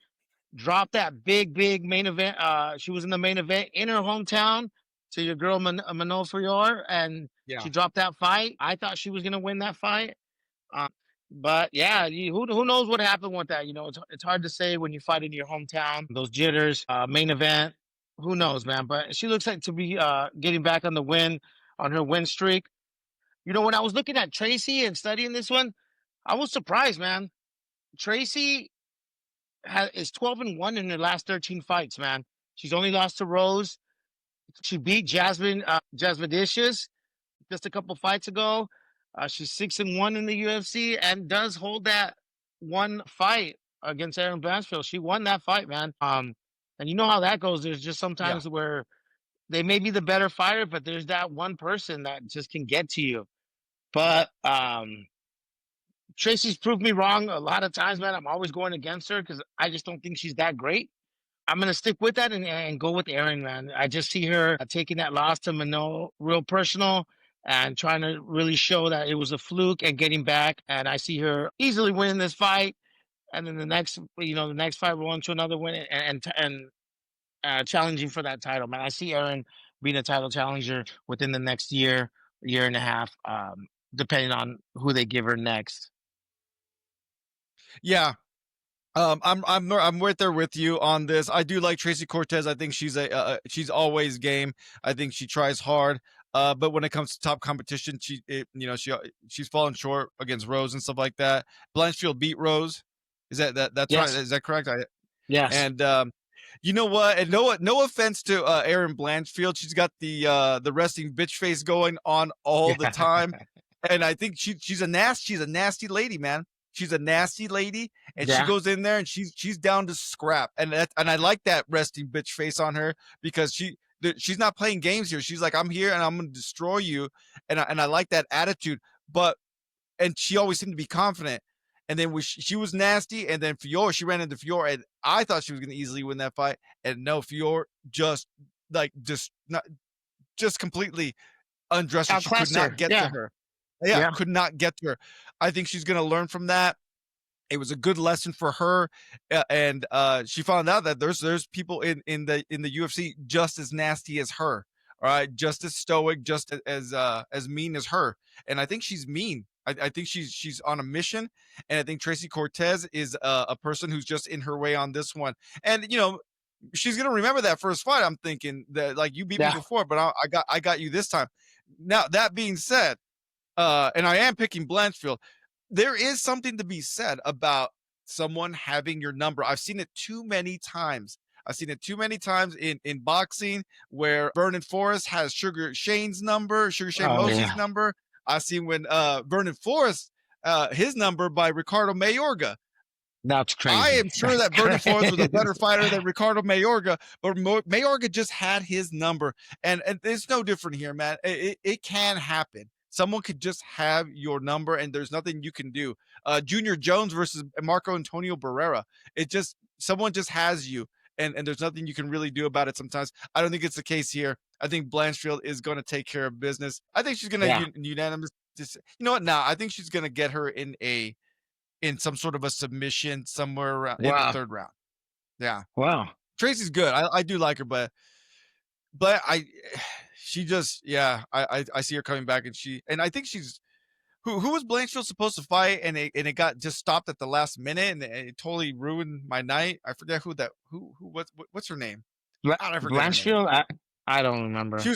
Dropped that big, big main event. She was in the main event in her hometown to your girl Manol Fior, and Yeah. she dropped that fight. I thought she was gonna win that fight. Uh, but yeah, who knows what happened with that? It's hard to say when you fight in your hometown. Those jitters, main event. Who knows, man? But she looks like to be getting back on her win streak. When I was looking at Tracy and studying this one, I was surprised, man. Tracy is 12-1 in her last 13 fights, man. She's only lost to Rose. She beat Jasmine Dishes just a couple fights ago. She's 6-1 in the UFC and does hold that one fight against Erin Blanchfield. She won that fight, man. And you know how that goes. There's just Yeah. sometimes where they may be the better fighter, but there's that one person that just can get to you. But Tracy's proved me wrong a lot of times, man. I'm always going against her because I just don't think she's that great. I'm gonna stick with that and go with Erin, man. I just see her taking that loss to Mano real personal and trying to really show that it was a fluke and getting back. And I see her easily winning this fight. And then the next fight we're on to another win and challenging for that title, man. I see Erin being a title challenger within the next year, year and a half, depending on who they give her next. Yeah. I'm right there with you on this. I do like Tracy Cortez. I think she's always game. I think she tries hard. But when it comes to top competition, she's fallen short against Rose and stuff like that. Blanchfield beat Rose. That's right? Yes, Is that correct? yes, And you know what? And no offense to Erin Blanchfield, she's got the resting bitch face going on all the yeah, time, and I think she's a nasty lady, man. She's a nasty lady, and she yeah. goes in there and she's down to scrap, and I like that resting bitch face on her because she's not playing games here. She's like, I'm here and I'm gonna destroy you, and I like that attitude. But and she always seemed to be confident. And then she was nasty, and then Fior, she ran into Fior, and I thought she was going to easily win that fight, and no, Fior just not just completely undressed her. She could Outclassed not her. get to Yeah, her. Yeah, yeah, could not get to her. I think she's going to learn from that. It was a good lesson for her, and she found out that there's people in the UFC just as nasty as her. All right, just as stoic, just as mean as her, and I think she's mean. I think she's on a mission, and I think Tracy Cortez is a person who's just in her way on this one. And she's gonna remember that first fight. I'm thinking that like you beat me yeah. before, but I got you this time. Now that being said, and I am picking Blanchfield, there is something to be said about someone having your number. I've seen it too many times. I've seen it too many times in boxing where Vernon Forrest has Sugar Shane's number, Sugar Shane Oh Mosley's yeah, number. I've seen when Vernon Forrest his number by Ricardo Mayorga. that's I crazy. am sure That's that Vernon Forrest was a crazy. better fighter than Ricardo Mayorga, but Mayorga just had his number, and it's no different here, man. It can happen. Someone could just have your number, and there's nothing you can do. Junior Jones versus Marco Antonio Barrera. It just someone just has you, and there's nothing you can really do about it. Sometimes I don't think it's the case here. I think Blanchfield is going to take care of business. I think she's going to Yeah. unanimous. You know what? Now I think she's going to get her in some sort of a submission somewhere around in the Wow. third round. Yeah. Wow. Tracy's good. I do like her, but she just yeah, I see her coming back and I think she's who was Blanchfield supposed to fight and it got just stopped at the last minute and it totally ruined my night. I forget what's her name? How did I forget her name? Blanchfield. I don't She remember. was she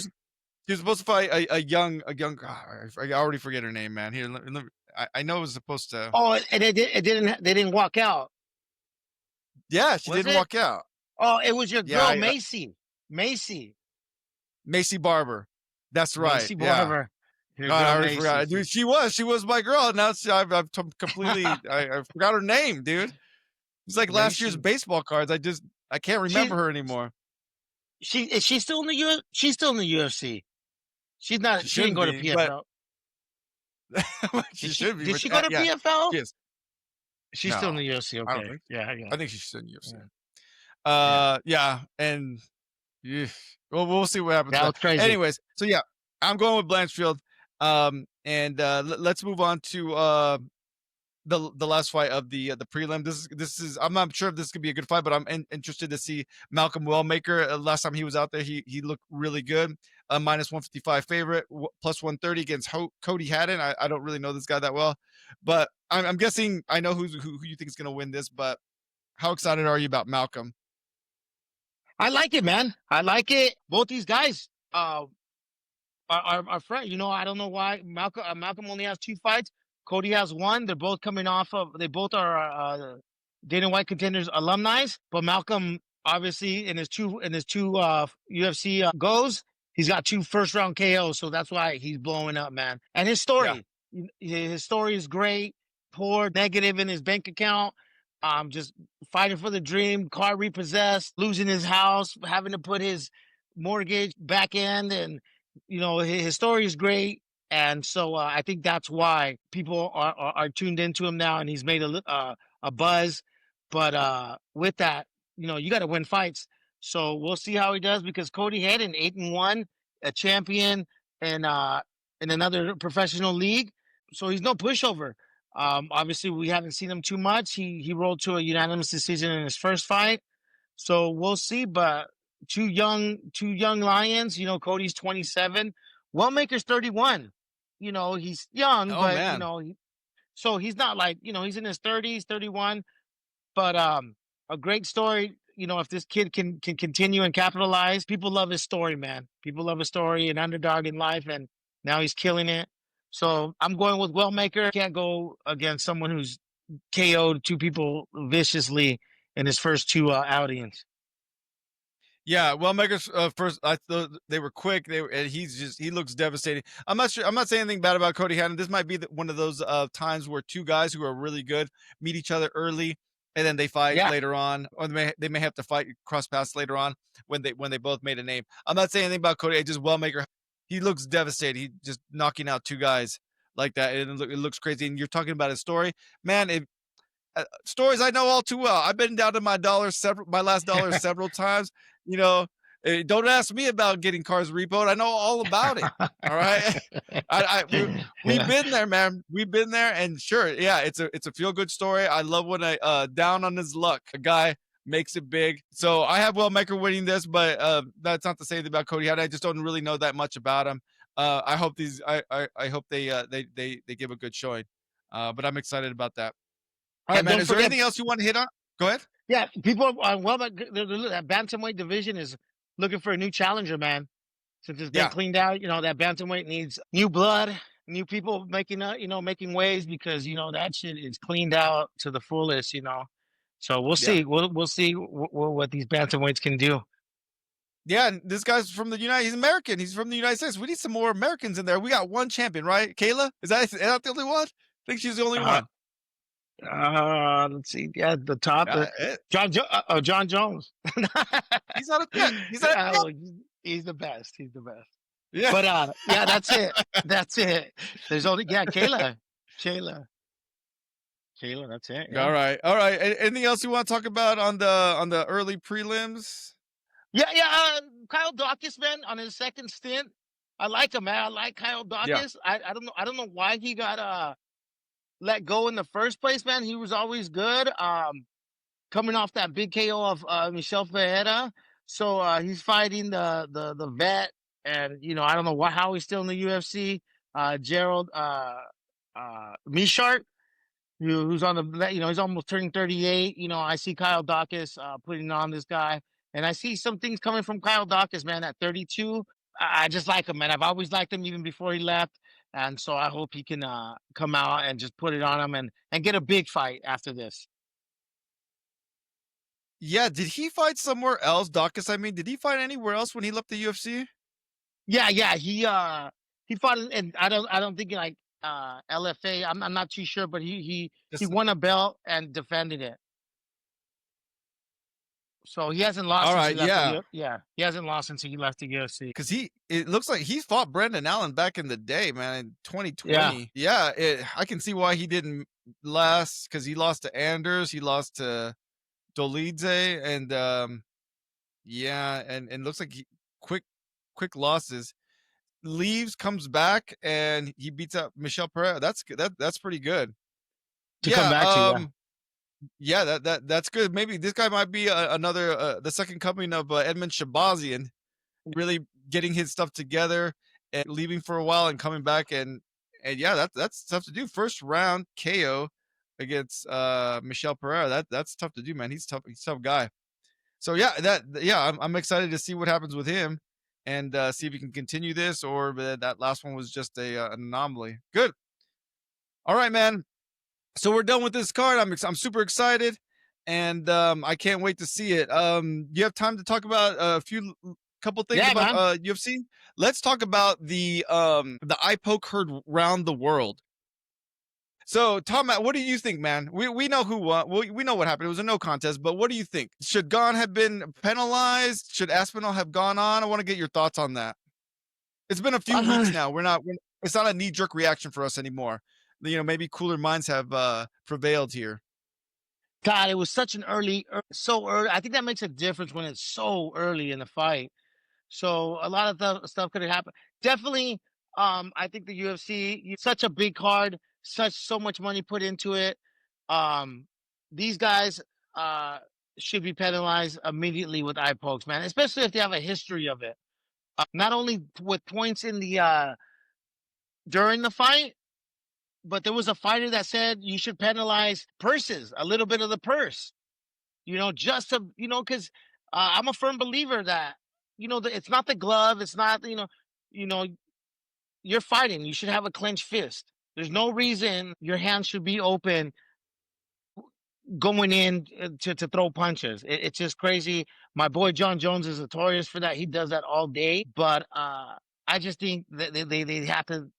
was supposed to fight a young I already forget her name, man. Here, I know it was supposed to. Oh, and they didn't walk out. Yeah, she Was didn't it? walk out. Oh, it was your Yeah, girl Macy. Macy. Macy Barber. That's right. Macy Yeah. Barber. Your God, I girl already Macy. forgot. Dude, she was my girl. Now completely, I forgot her name, dude. It's like last year's Macy. baseball cards. I can't remember She her anymore. she's still in the she's still in the UFC. She's She not. She didn't shouldn't go to be, but PFL. she should be. Did But she go to yeah, PFL? she is. She's still in No, the UFC. I don't Okay. think. Yeah. Yeah. I think she's in UFC. Yeah. Yeah. Yeah, and yeah, well, we'll see what happens. That But was crazy. anyways, so yeah, I'm going with Blanchfield. And let's move on to the last fight of the prelim. This is I'm not sure if this could be a good fight, but I'm interested to see Malcolm Wellmaker. Last time he was out there, he looked really good. Minus 155 favorite, plus 130 against Cody Haddon. I don't really know this guy that well, but I'm guessing I know who you think is going to win this. But how excited are you about Malcolm? I like it, man. I like it. Both these guys are friends. You know, I don't know why Malcolm only has two fights. Cody has one. They're both coming off of. They both are Dana White Contenders alumni, but Malcolm obviously in his two UFC goes, he's got two first round KOs, so that's why he's blowing up, man. And Yeah. his story is great. Poor negative in his bank account, just fighting for the dream, car repossessed, losing his house, having to put his mortgage back end, and his story is great. And so I think that's why people are tuned into him now, and he's made a buzz. But with that, you got to win fights. So we'll see how he does, because Cody Hayden 8-1, a champion, and in another professional league. So he's no pushover. Obviously, we haven't seen him too much. He rolled to a unanimous decision in his first fight. So we'll see. But two young lions. Cody's 27, Wellmaker's 31. He's young, Oh but man. so he's not like he's in his 30s, 31. But a great story. If this kid can continue and capitalize, people love his story, man. People love his story, an underdog in life, and now he's killing it. So I'm going with Wellmaker. Can't go against someone who's KO'd two people viciously in his first two outings. Yeah, well, Mega's first, I thought they were quick. And he looks devastating. I'm not sure. I'm not saying anything bad about Cody Haddon. This might be one of those times where two guys who are really good meet each other early, and then they fight Yeah, later on, or they may have to fight cross paths later on when they both made a name. I'm not saying anything about Cody. I just Wellmaker. He looks devastated. He just knocking out two guys like that. It looks crazy. And you're talking about his story, man. Stories I know all too well. I've been down to my last dollar several times. You know, don't ask me about getting cars repoed. I know all about it. All right, we've yeah. been there, man. We've been there, and sure, yeah, it's a feel good story. I love when down on his luck, a guy makes it big. So I have Wellmaker winning this, but that's not to say about Cody Haddon. I just don't really know that much about him. I hope I hope they give a good showing. But I'm excited about that. All right, And man. don't Is there forget, anything else you want to hit on? Go ahead. yeah, people well, that bantamweight division is looking for a new challenger, man. Since it's been Yeah, cleaned out, that bantamweight needs new blood, new people making waves, because that shit is cleaned out to the fullest. So we'll yeah, see. We'll see what these bantamweights can do. yeah. And this guy's from the United. He's American. He's from the United States. We need some more Americans in there. We got one champion, right? Kayla, is that the only one? I think she's the only Uh, one. let's see. Yeah, the top, John Jones. He's not a threat. He's not a threat. Oh, he's the best. He's the best. Yeah. But yeah, that's it. That's it. There's only Kayla, Kayla. That's it. Yeah. All right. All right. Anything else you want to talk about on the early prelims? Yeah, yeah. Kyle Dawkins, man, on his second stint, I like him, man. I like Kyle Yeah. Dawkins. I don't know. I don't know why he got let go in the first place, man. He was always good. Coming off that big KO of Michel Ferreira, so he's fighting the vet, and I don't know how he's still in the UFC. Gerald Mishart, who's on he's almost turning 38. I see Kyle Dawkins putting on this guy, and I see some things coming from Kyle Dawkins, man, at 32. I just like him, man. I've always liked him even before he left, and so I hope he can come out and just put it on him, and get a big fight after this. Yeah. Did he fight somewhere else, Dawkins? I mean, did he fight anywhere else when he left the UFC? Yeah, yeah, he fought and I don't think like LFA. I'm not too sure, but he Just won a belt and defended it. So he hasn't lost all since he right. left the Yeah. yeah, he hasn't lost since he left the UFC. Because it looks like he fought Brendan Allen back in the day, man, in Yeah, 2020. Yeah, I can see why he didn't last, because he lost to Anders, he lost to Dolidze, and yeah, and looks like quick quick losses. Leaves, comes back, and he beats out Michel Pereira. That's pretty good. to come Yeah, back to, yeah. yeah, that's good. Maybe this guy might be another the second coming of Edmund Shabazian, really getting his stuff together and leaving for a while and coming back, and yeah, that's tough to do. First round KO against Michel Pereira. That's tough to do, man. He's a tough guy. So yeah, I'm excited to see what happens with him, and see if he can continue this, or that last one was just an anomaly. Good. All right, man. So we're done with this card. I'm super excited. and I can't wait to see it. You have time to talk about couple things Yeah, about man. UFC? Let's talk about the eye poke heard round the world. So, Tom, what do you think, man? We know who won. We know what happened. It was a no contest, but what do you think? Should Gon have been penalized? Should Aspinall have gone on? I want to get your thoughts on that. It's been a few weeks now. It's not a knee jerk reaction for us anymore. Maybe cooler minds have prevailed here. God, it was such an so early. I think that makes a difference when it's so early in the fight. So a lot of the stuff could have happened. Definitely, I think the UFC, such a big card, so much money put into it. Um, these guys uh should be penalized immediately with eye pokes, man, especially if they have a history of it. Not only with points in the during the fight, but there was a fighter that said you should penalize purses, a little bit of the purse, just to, because I'm a firm believer that, it's not the glove, it's not, you know, you're fighting, you should have a clenched fist. There's no reason your hands should be open going in to throw punches. It's just crazy. My boy John Jones is notorious for that. He does that all day. But I just think that they have to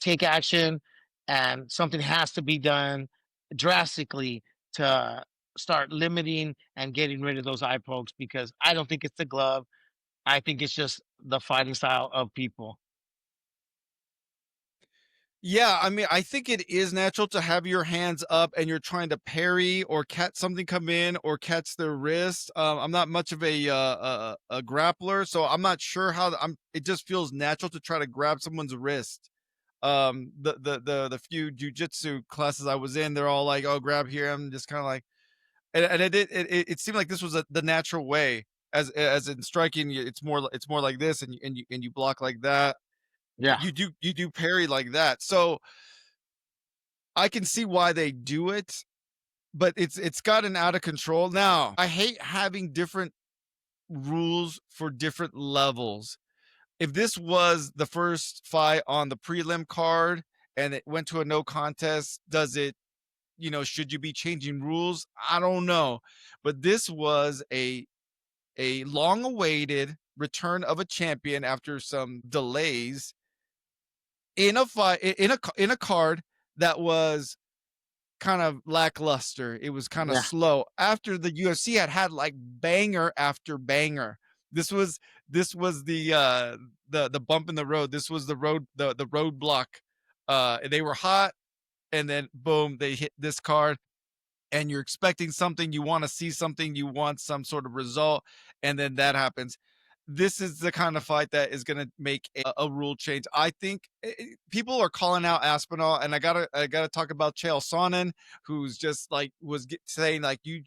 take action, and something has to be done drastically to start limiting and getting rid of those eye pokes, because I don't think it's the glove. I think it's just the fighting style of people. Yeah, I mean, I think it is natural to have your hands up and you're trying to parry or catch something come in or catch their wrist. I'm not much of a grappler, so I'm not sure how. It just feels natural to try to grab someone's wrist. The few jujitsu classes I was in, they're all like, "Oh, grab here." I'm just kind of like, and it seemed like this was the natural way. As in striking, it's more like this, and you block like that. Yeah, You do parry like that. So I can see why they do it, but it's gotten out of control. Now, I hate having different rules for different levels. If this was the first fight on the prelim card and it went to a no contest, should you be changing rules? I don't know. But this was a long awaited return of a champion after some delays in a fight in a card that was kind of lackluster. It was kind of yeah, slow after the UFC had like banger after banger. This was the bump in the road. This was the roadblock. They were hot, and then boom, they hit this card, and you're expecting something, you want to see something, you want some sort of result, and then that happens. This is the kind of fight that is going to make a rule change. I think people are calling out Aspinall, and I gotta talk about Chael Sonnen, who's just like saying like you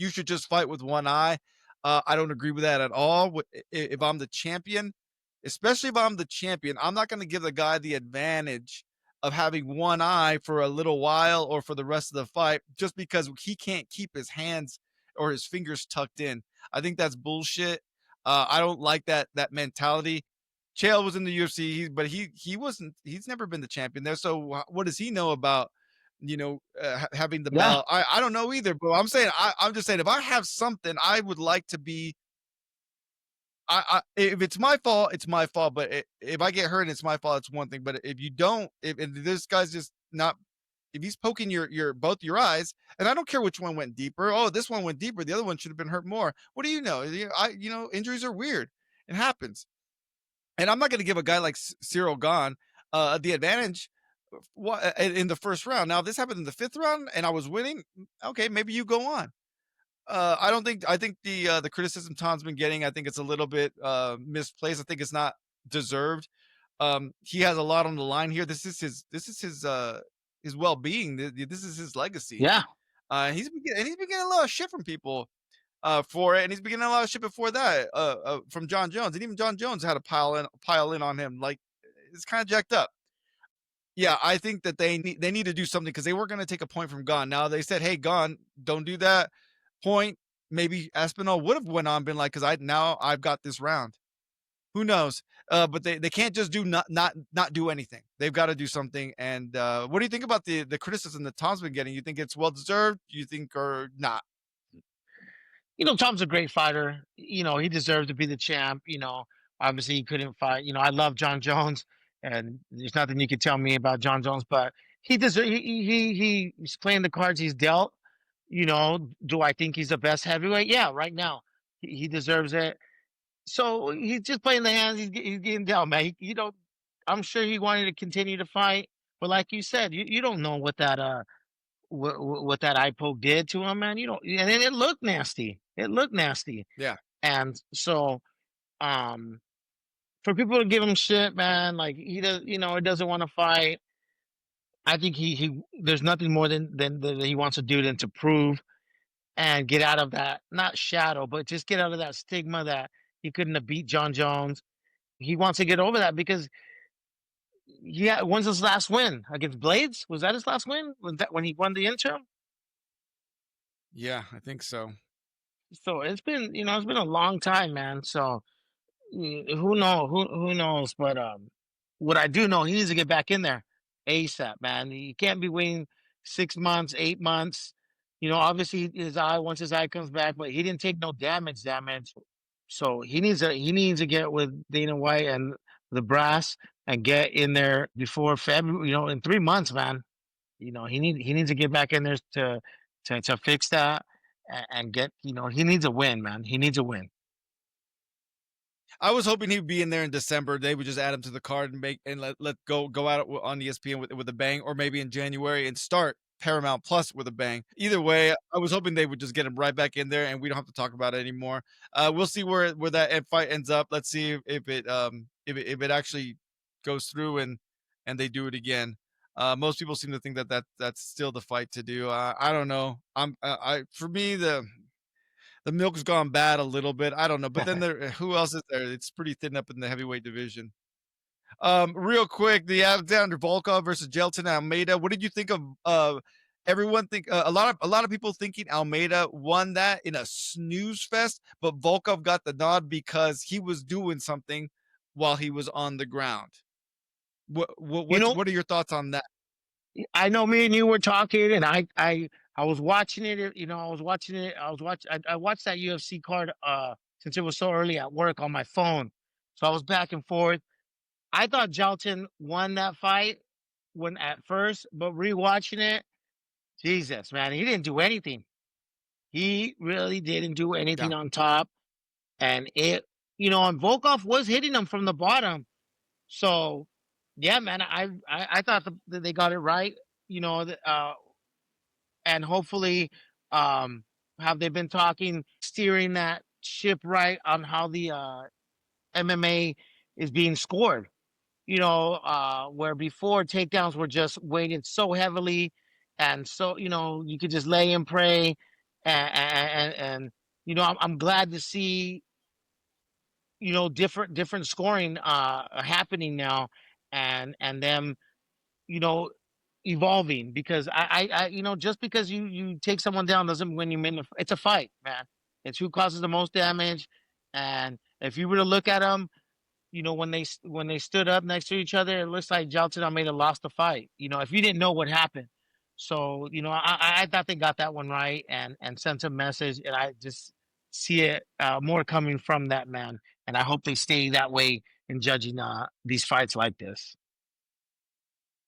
should just fight with one eye. I don't agree with that at all. If I'm the champion, especially if I'm the champion, I'm not going to give the guy the advantage of having one eye for a little while or for the rest of the fight just because he can't keep his hands or his fingers tucked in. I think that's bullshit. I don't like that mentality. Chael was in the UFC, but he wasn't. He's never been the champion there. So what does he know about having the yeah, belt? I don't know either. But I'm just saying if I have something, I would like to be if it's my fault, it's my fault. But if I get hurt, it's my fault. It's one thing. But if you don't, if this guy's just not, if he's poking your both your eyes, and I don't care which one went deeper. Oh, this one went deeper. The other one should have been hurt more. What do you know? Injuries are weird. It happens, and I'm not going to give a guy like Cyril Gahn the advantage in the first round. Now, if this happened in the fifth round and I was winning, okay, maybe you go on. I don't think I think the criticism Tom's been getting, I think it's a little bit misplaced. I think it's not deserved. He has a lot on the line here. This is his well-being. This is his legacy. yeah, He's been getting a lot of shit from people for it, and he's been getting a lot of shit before that from John Jones, and even John Jones had a pile in on him. Like it's kind of jacked up. Yeah, I think that they need to do something because they were going to take a point from Gon. Now they said, "Hey, Gon, don't do that." Point. Maybe Aspinall would have went on, been like, "Because I've got this round." Who knows? But they can't just do not do anything. They've got to do something. And what do you think about the criticism that Tom's been getting? You think it's well deserved? You think or not? Tom's a great fighter. He deserves to be the champ. Obviously he couldn't fight. I love John Jones, and there's nothing you can tell me about John Jones, but he deserves. He's playing the cards he's dealt. Do I think he's the best heavyweight? Yeah, right now he deserves it. So he's just playing the hands he's getting dealt, man. I'm sure he wanted to continue to fight, but like you said, you don't know what that eye poke did to him, man. And it looked nasty. It looked nasty. Yeah. And so, um, for people to give him shit, man, like he does, he doesn't want to fight. I think there's nothing more than that he wants to do than to prove and get out of that, not shadow, but just get out of that stigma that he couldn't have beat John Jones. He wants to get over that because, yeah, when's his last win against Blades? Was that his last win? Was that when he won the interim? Yeah, I think so. So it's been a long time, man. So who know who knows? But what I do know, he needs to get back in there ASAP, man. He can't be waiting 6 months, 8 months. Obviously once his eye comes back, but he didn't take no damage. So he needs to get with Dana White and the brass and get in there before February. In 3 months, man. He needs to get back in there to fix that and get. He needs a win, man. He needs a win. I was hoping he'd be in there in December. They would just add him to the card and let go out on ESPN with a bang, or maybe in January and start Paramount Plus with a bang. Either way, I was hoping they would just get him right back in there, and we don't have to talk about it anymore. We'll see where that fight ends up. Let's see if it actually goes through and they do it again. Most people seem to think that's still the fight to do. I don't know. I for me the milk's gone bad a little bit. I don't know, but then who else is there? It's pretty thin up in the heavyweight division. Real quick, the Alexander Volkov versus Jelton Almeida. What did you think of? Everyone think a lot of people thinking Almeida won that in a snooze fest, but Volkov got the nod because he was doing something while he was on the ground. What what you what's, know, what are your thoughts on that? I know me and you were talking, and I was watching it. I was watching it. I watched that UFC card since it was so early at work on my phone, so I was back and forth. I thought Jelton won that fight when at first, but rewatching it, Jesus, man, he didn't do anything. He really didn't do Yeah. anything on top, and and Volkov was hitting him from the bottom. So, yeah, man, I thought that they got it right. And hopefully, um, have they been talking, steering that ship right on how the MMA is being scored? Where before takedowns were just weighted so heavily, and so you could just lay and pray, and I'm glad to see different scoring happening now, and them you know evolving because just because you take someone down doesn't win you win. It's a fight, man. It's who causes the most damage, and if you were to look at them, when they stood up next to each other, it looks like Jelton Almeida lost the fight. If you didn't know what happened, so I thought they got that one right and sent a message, and I just see it more coming from that man, and I hope they stay that way in judging these fights like this.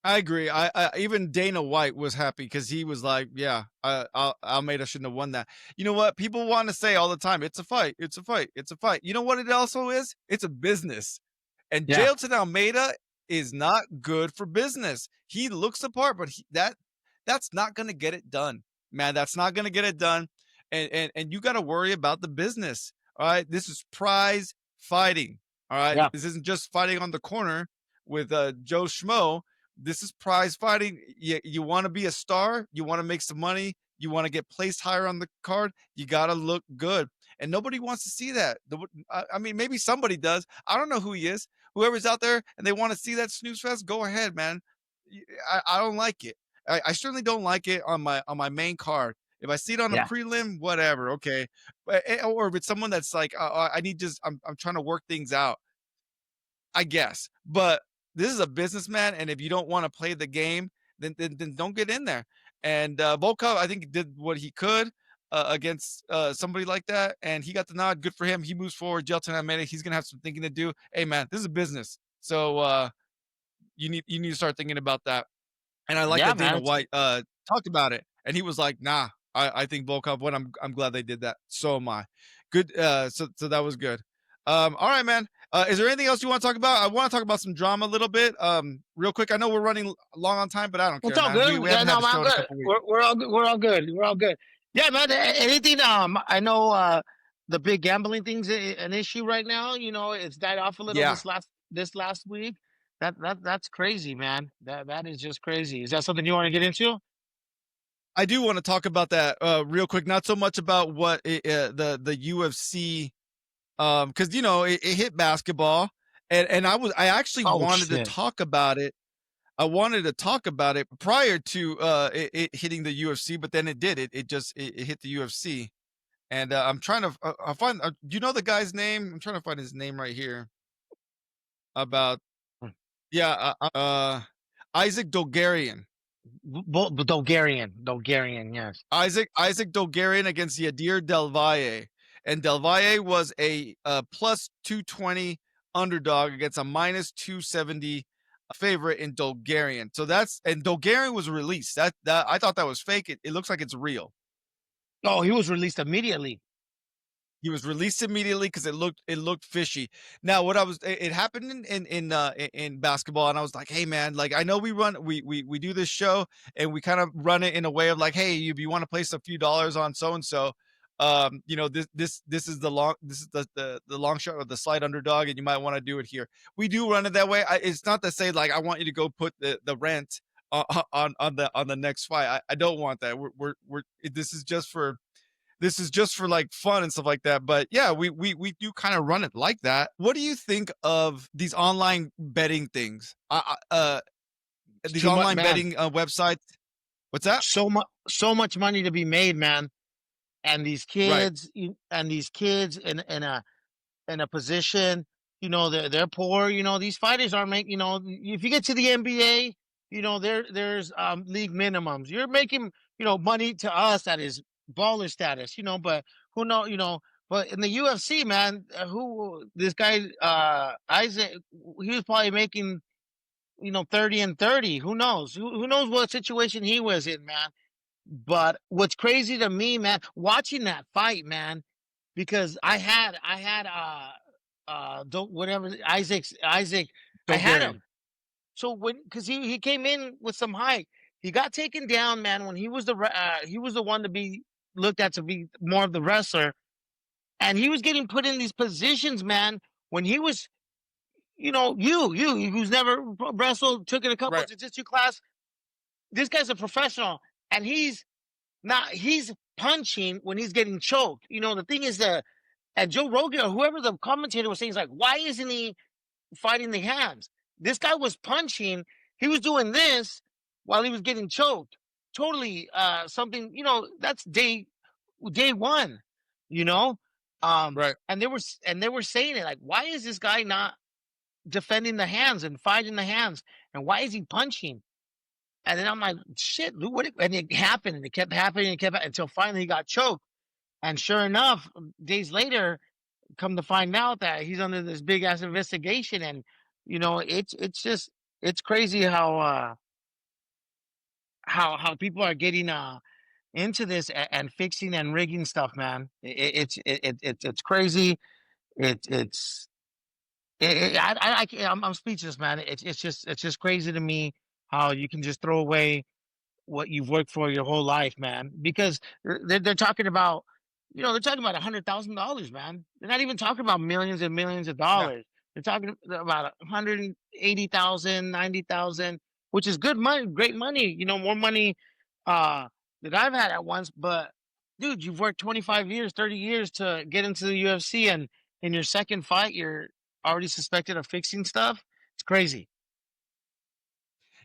I agree. I even Dana White was happy because he was like, "Yeah, Almeida shouldn't have won that." You know what? People want to say all the time, "It's a fight. It's a fight. It's a fight." You know what it also is? It's a business. And Yeah, Jailton Almeida is not good for business. He looks the part, but that's not going to get it done, man. That's not going to get it done. And you got to worry about the business. All right, this is prize fighting. All right, yeah, this isn't just fighting on the corner with Joe Schmo. This is prize fighting. You want to be a star. You want to make some money. You want to get placed higher on the card. You got to look good. And nobody wants to see that. I mean, maybe somebody does. I don't know who he is. Whoever's out there and they want to see that snooze fest, go ahead, man. I don't like it. I certainly don't like it on my main card. If I see it on a yeah, prelim, whatever, okay. Or if it's someone that's like, I need just, I'm trying to work things out. I guess. But this is a businessman, and if you don't want to play the game, then don't get in there. And Volkov, I think, did what he could. against somebody like that, and he got the nod. Good for him. He moves forward. Gelton Almeida, he's gonna have some thinking to do. Hey man, this is a business, so you need to start thinking about that. And I like Yeah, that man. Dana White talked about it, and he was like, "Nah, I think Volkov won. I'm glad they did that. So am I. Good. So that was good. All right, man. Is there anything else you want to talk about? I want to talk about some drama a little bit. Real quick. I know we're running long on time, but I don't It's care, all man. We good. we Yeah, haven't no, had a man, show I'm in a good. couple weeks. We're all good. We're all good. We're all good. Yeah, man. Anything? I know the big gambling thing's an issue right now. You know, it's died off a little Yeah, this last week. That's crazy, man. That is just crazy. Is that something you want to get into? I do want to talk about that real quick. Not so much about what the UFC, because it hit basketball, and I actually Oh wanted to shit. talk about it. I wanted to talk about it prior to it hitting the UFC, but then it did. It hit the UFC, and I'm trying to I find. Do you know the guy's name? I'm trying to find his name right here. About yeah, Isaac Dogarian. Bulgarian, yes. Isaac Dogarian against Yadir Del Valle, and Del Valle was a plus 220 underdog against a minus 270 favorite in Dogarian. So and Dogarian was released. That I thought that was fake. It looks like it's real. Oh, he was released immediately. He was released immediately because it looked fishy. Now, what I was it happened in basketball, and I was like, hey man, like I know we do this show, and we kind of run it in a way of like, hey, if you want to place a few dollars on so and so, this is the long shot or the slight underdog, and you might want to do it here. We do run it that way. It's not to say like I want you to go put the rent on the next fight. I don't want that. We're this is just for like fun and stuff like that. But yeah, we do kind of run it like that. What do you think of these online betting things? It's These too much, online man. betting websites. What's that? So much money to be made, man. And Right, these kids in a position, they're poor. These fighters aren't making. If you get to the NBA, there's league minimums. You're making money to us that is baller status. But who know? But in the UFC, man, who this guy Isaac, he was probably making 30 and 30. Who knows? Who knows what situation he was in, man? But what's crazy to me, man, watching that fight, man, because I had don't whatever Isaac, I had Bulgarian. him. So because he came in with some hype, he got taken down, man. When he was the one to be looked at to be more of the wrestler, and he was getting put in these positions, man. When he was, you who's never wrestled, took in a couple Right, of jiu-jitsu class. This guy's a professional, and he's punching when he's getting choked. The thing is that and Joe Rogan or whoever the commentator was saying is like, why isn't he fighting the hands? This guy was punching. He was doing this while he was getting choked. Totally something, that's day one, you know? right. And they were saying it like, why is this guy not defending the hands and fighting the hands? And why is he punching? And then I'm like, shit, Lou, and it happened and it kept happening and until finally he got choked. And sure enough, days later, come to find out that he's under this big ass investigation. And it's just it's crazy how people are getting into this and fixing and rigging stuff, man. It's crazy. I'm speechless, man. It's just crazy to me how you can just throw away what you've worked for your whole life, man. Because they're talking about, they're talking about $100,000, man. They're not even talking about millions and millions of Yeah. dollars. They're talking about 180,000, 90,000, which is good money, great money. More money uh, that I've had at once. But dude, you've worked 25 years, 30 years to get into the UFC, and in your second fight, you're already suspected of fixing stuff. It's crazy.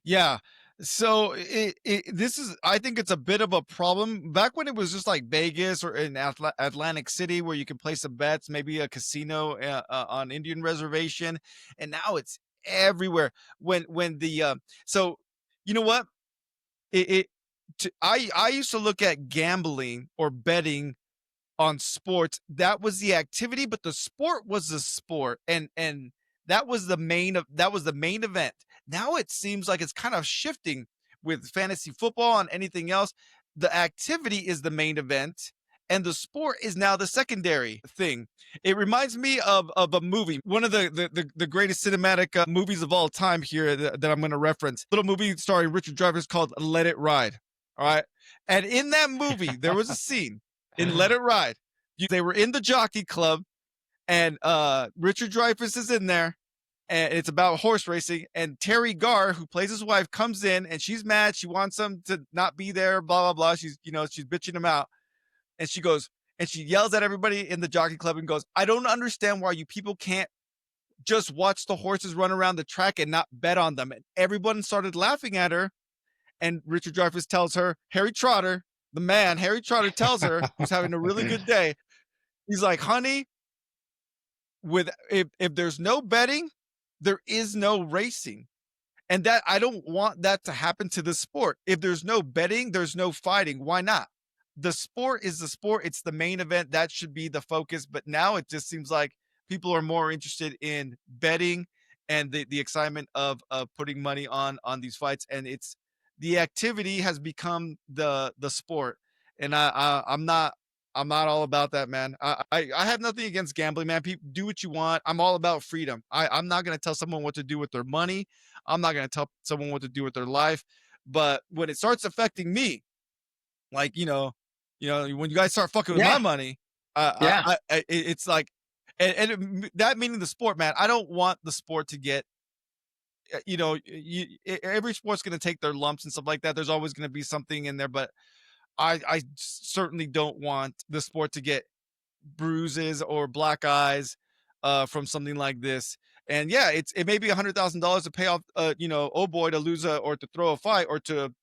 Yeah. So this is, I think it's a bit of a problem. Back when it was just like Vegas or in Atlantic City, where you can place some bets, maybe a casino on Indian reservation, and now it's everywhere. When the so you know what it I used to look at gambling or betting on sports. That was the activity, but the sport was the sport, and that was the main event. Now it seems like it's kind of shifting with fantasy football and anything else. The activity is the main event, and the sport is now the secondary thing. It reminds me of a movie, one of the greatest cinematic movies of all time here that I'm going to reference. Little movie starring Richard Dreyfuss called Let It Ride. All right, and in that movie there was a scene in Let It Ride. They were in the jockey club, and Richard Dreyfuss is in there, and it's about horse racing. And Terry Garr, who plays his wife, comes in, and she's mad. She wants him to not be there. Blah blah blah. She's bitching him out, and she goes and she yells at everybody in the jockey club and goes, "I don't understand why you people can't just watch the horses run around the track and not bet on them." And everyone started laughing at her. And Richard Dreyfuss tells her, Harry Trotter, the man, Harry Trotter tells her, who's having a really good day, he's like, "Honey, with if there's no betting, there is no racing." And that I don't want that to happen to the sport. If there's no betting, there's no fighting. Why not? The sport is the sport. It's the main event. That should be the focus. But now it just seems like people are more interested in betting and the excitement of putting money on these fights. And it's the activity has become the sport. And I'm not all about that, man. I have nothing against gambling, man. People do what you want. I'm all about freedom. I'm not gonna tell someone what to do with their money. I'm not gonna tell someone what to do with their life. But when it starts affecting me, like when you guys start fucking with my Yeah, money, yeah, it's like, that meaning the sport, man. I don't want the sport to get, every sport's gonna take their lumps and stuff like that. There's always gonna be something in there, but I certainly don't want the sport to get bruises or black eyes from something like this. And yeah, it may be $100,000 to pay off, oh boy, to lose or to throw a fight or to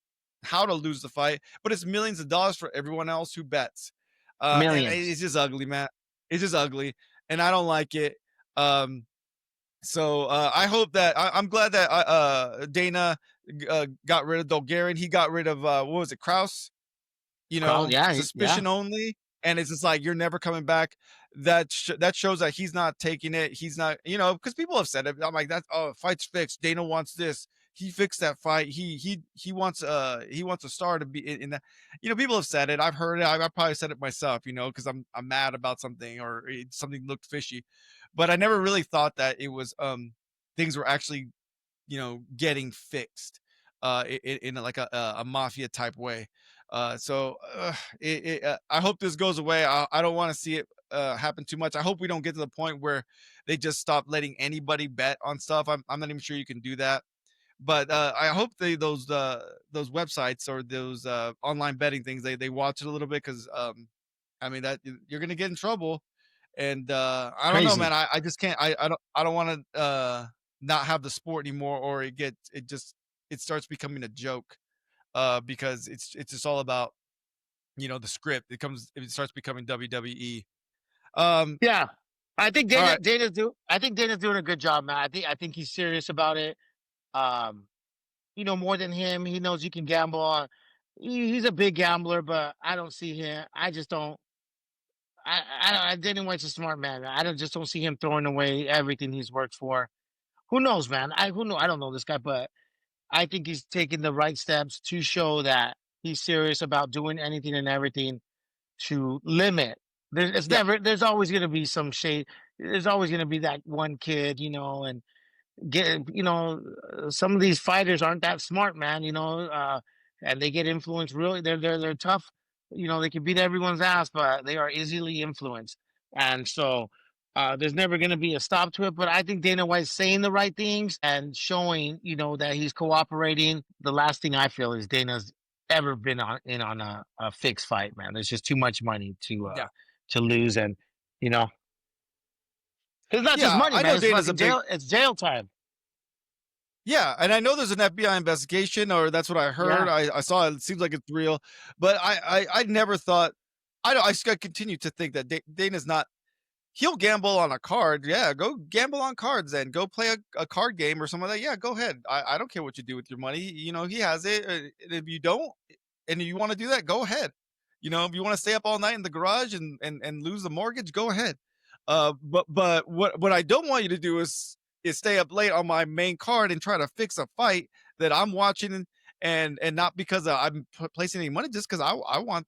how to lose the fight, but it's millions of dollars for everyone else who bets. And millions. it's just ugly, man. It's just ugly, and I don't like it. Um, so I hope that I'm glad that Dana got rid of Dolgarian. He got rid of what was it, Kraus? Crowd, yeah, yeah, Suspicion only, and it's just like, "You're never coming back." That shows that he's not taking it. He's not, because people have said it. I'm like, "That's, oh, fight's fixed. Dana wants this. He fixed that fight. He wants a star to be in that." People have said it. I've heard it. I probably said it myself, because I'm mad about something or something looked fishy, but I never really thought that it was things were actually getting fixed in like a mafia type way. I hope this goes away. I don't want to see it happen too much. I hope we don't get to the point where they just stop letting anybody bet on stuff. I'm not even sure you can do that. But I hope those websites or those online betting things, they watch it a little bit, because I mean that you're gonna get in trouble. And I don't know, man. crazy. I just can't. I don't want to not have the sport anymore, or it starts becoming a joke because it's just all about the script. It starts becoming WWE. Um, Yeah, I think all right, I think Dana's doing a good job, man. I think he's serious about it. Um, more than him, he knows you can gamble on. He's a big gambler, but I don't see him. I just don't. Dana White's a smart man. I don't see him throwing away everything he's worked for. Who knows, man? Who know? I don't know this guy, but I think he's taking the right steps to show that he's serious about doing anything and everything to limit. yeah, There's always going to be some shade. There's always going to be that one kid, and get some of these fighters aren't that smart, man, and they get influenced. Really, they're tough. They can beat everyone's ass, but they are easily influenced. And so there's never going to be a stop to it. But I think Dana White's saying the right things and showing that he's cooperating. The last thing I feel is Dana's ever been on a fixed fight, man. There's just too much money yeah, to lose. And you know it's not just yeah. money, I man. know It's Dana's a fucking big. jail. It's jail time. Yeah, and I know there's an FBI investigation, or that's what I heard. Yeah. I saw it. It seems like it's real, but I never thought. I don't. I just continue to think that Dana's not. He'll gamble on a card. Yeah, go gamble on cards then. Go play a card game or something like that. Yeah, go ahead. I don't care what you do with your money. He has it. If you don't, and you want to do that, go ahead. If you want to stay up all night in the garage and lose the mortgage, go ahead. But what I don't want you to do is stay up late on my main card and try to fix a fight that I'm watching, and not because I'm placing any money, just because I want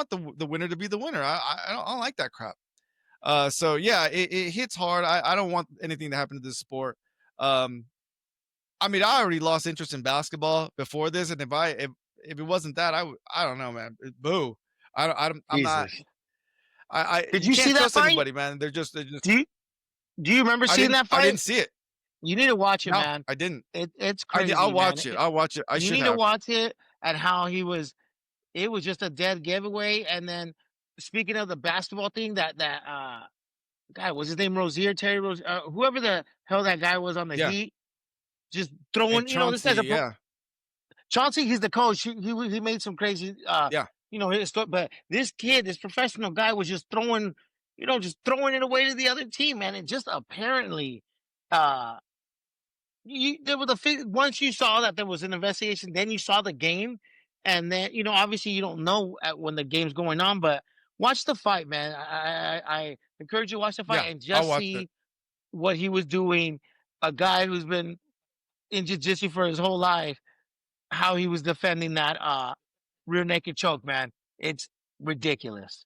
the winner to be the winner. I don't like that crap. So yeah, it hits hard. I don't want anything to happen to this sport. Um, I mean, I already lost interest in basketball before this, and if it wasn't that, I don't know, man. Boo. I'm not. Jesus. I Did you you see can't that trust fight? anybody, man. They're just. Do you do you remember I seeing didn't that I fight? didn't see it. You need to watch it, No, man. I didn't. It's I'll crazy, man. watch it. I'll watch it. I You should need to have. watch it and how he was. It was just a dead giveaway. And then speaking of the basketball thing, that guy was his name Rozier, Terry Rozier, whoever the hell that guy was on the Yeah, Heat, just and throwing. This Chauncey. guy's a Yeah, Chauncey. He's the coach. He made some crazy. yeah, His story. But this kid, this professional guy, was just throwing. Just throwing it away to the other team, man. And just apparently, uh, there was once you saw that there was an investigation, then you saw the game, and then obviously you don't know when the game's going on, but watch the fight, man. I encourage you to watch the fight yeah. and I'll just watch it. see what he was doing. A guy who's been in jiu-jitsu for his whole life, how he was defending that rear naked choke, man. It's ridiculous.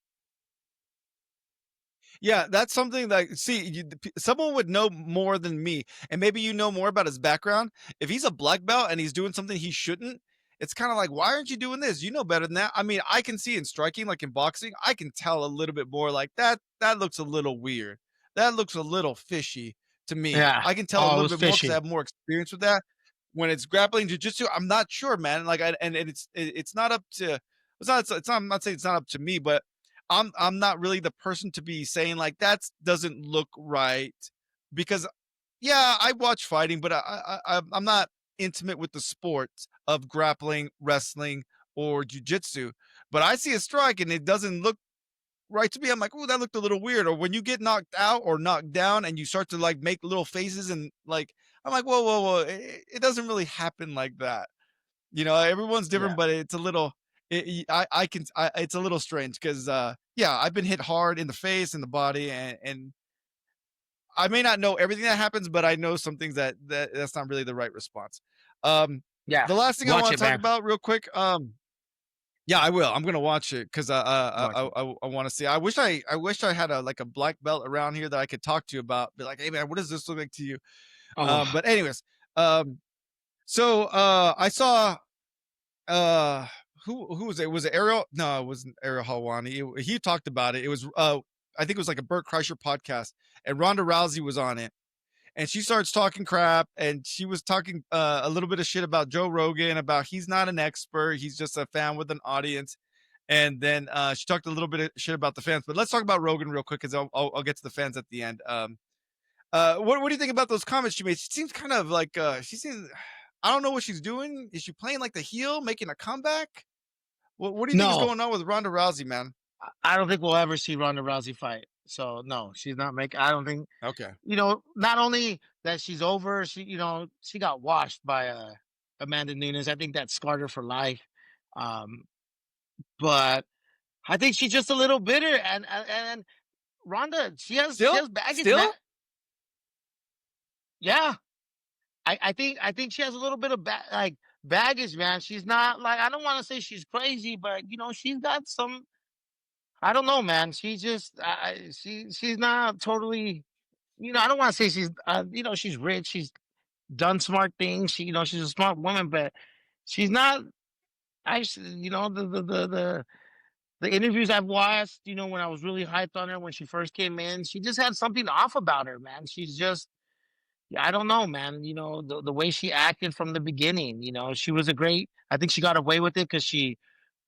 Yeah, that's something that see, someone would know more than me, and maybe you know more about his background. If he's a black belt and he's doing something he shouldn't, it's kind of like, why aren't you doing this? You know better than that. I mean, I can see in striking, like in boxing, I can tell a little bit more like that. That looks a little weird. That looks a little fishy to me. Yeah. I can tell a Oh, it little was bit more because I fishy. have more experience with that. When it's grappling jujitsu, I'm not sure, man. Like, it's not up to. It's not. I'm not saying it's not up to me, but I'm not really the person to be saying like that doesn't look right, because yeah, I watch fighting, but I'm not intimate with the sport of grappling, wrestling, or jujitsu. But I see a strike and it doesn't look right to me. I'm like, oh, that looked a little weird. Or when you get knocked out or knocked down and you start to like make little faces and like, I'm like, whoa, whoa, whoa, it doesn't really happen like that. Everyone's different, Yeah. but it's a little I can it's a little strange because yeah, I've been hit hard in the face and the body, and I may not know everything that happens, but I know some things that's not really the right response. Um, Yeah. the last thing I Watch want it, to talk man. about real quick, yeah, I will. I'm gonna watch it because Watch it. I want to see. I wish I had a black belt around here that I could talk to you about. Be like, hey man, what does this look like to you? Oh, But anyways, um, so I saw uh who was it? Was it Ariel? No, it wasn't Ariel Hawani. He talked about it. It was I think it was like a Burt Kreischer podcast, and Ronda Rousey was on it, and she starts talking crap, and she was talking a little bit of shit about Joe Rogan, about he's not an expert, he's just a fan with an audience. And then she talked a little bit of shit about the fans, but let's talk about Rogan real quick because I'll get to the fans at the end. What do you think about those comments she made? She seems kind of like she seems. I don't know what she's doing. Is she playing like the heel, making a comeback? What do you think is no. going on with Ronda Rousey, man? I don't think we'll ever see Ronda Rousey fight. So no, she's not making. I don't think Okay. Not only that she's over, she got washed by Amanda Nunes. I think that scarred her for life. Um, but I think she's just a little bitter, and Ronda, she Still? has baggage, man. Still? Yeah, I think she has a little bit of baggage, man. She's not like, I don't want to say she's crazy, but she's got some. I don't know, man. She just she's not totally. I don't want to say she's she's rich. She's done smart things. She's a smart woman, but she's not. The interviews I've watched, when I was really hyped on her when she first came in, she just had something off about her, man. She's just, yeah, I don't know, man. The way she acted from the beginning. She was a great. I think she got away with it because she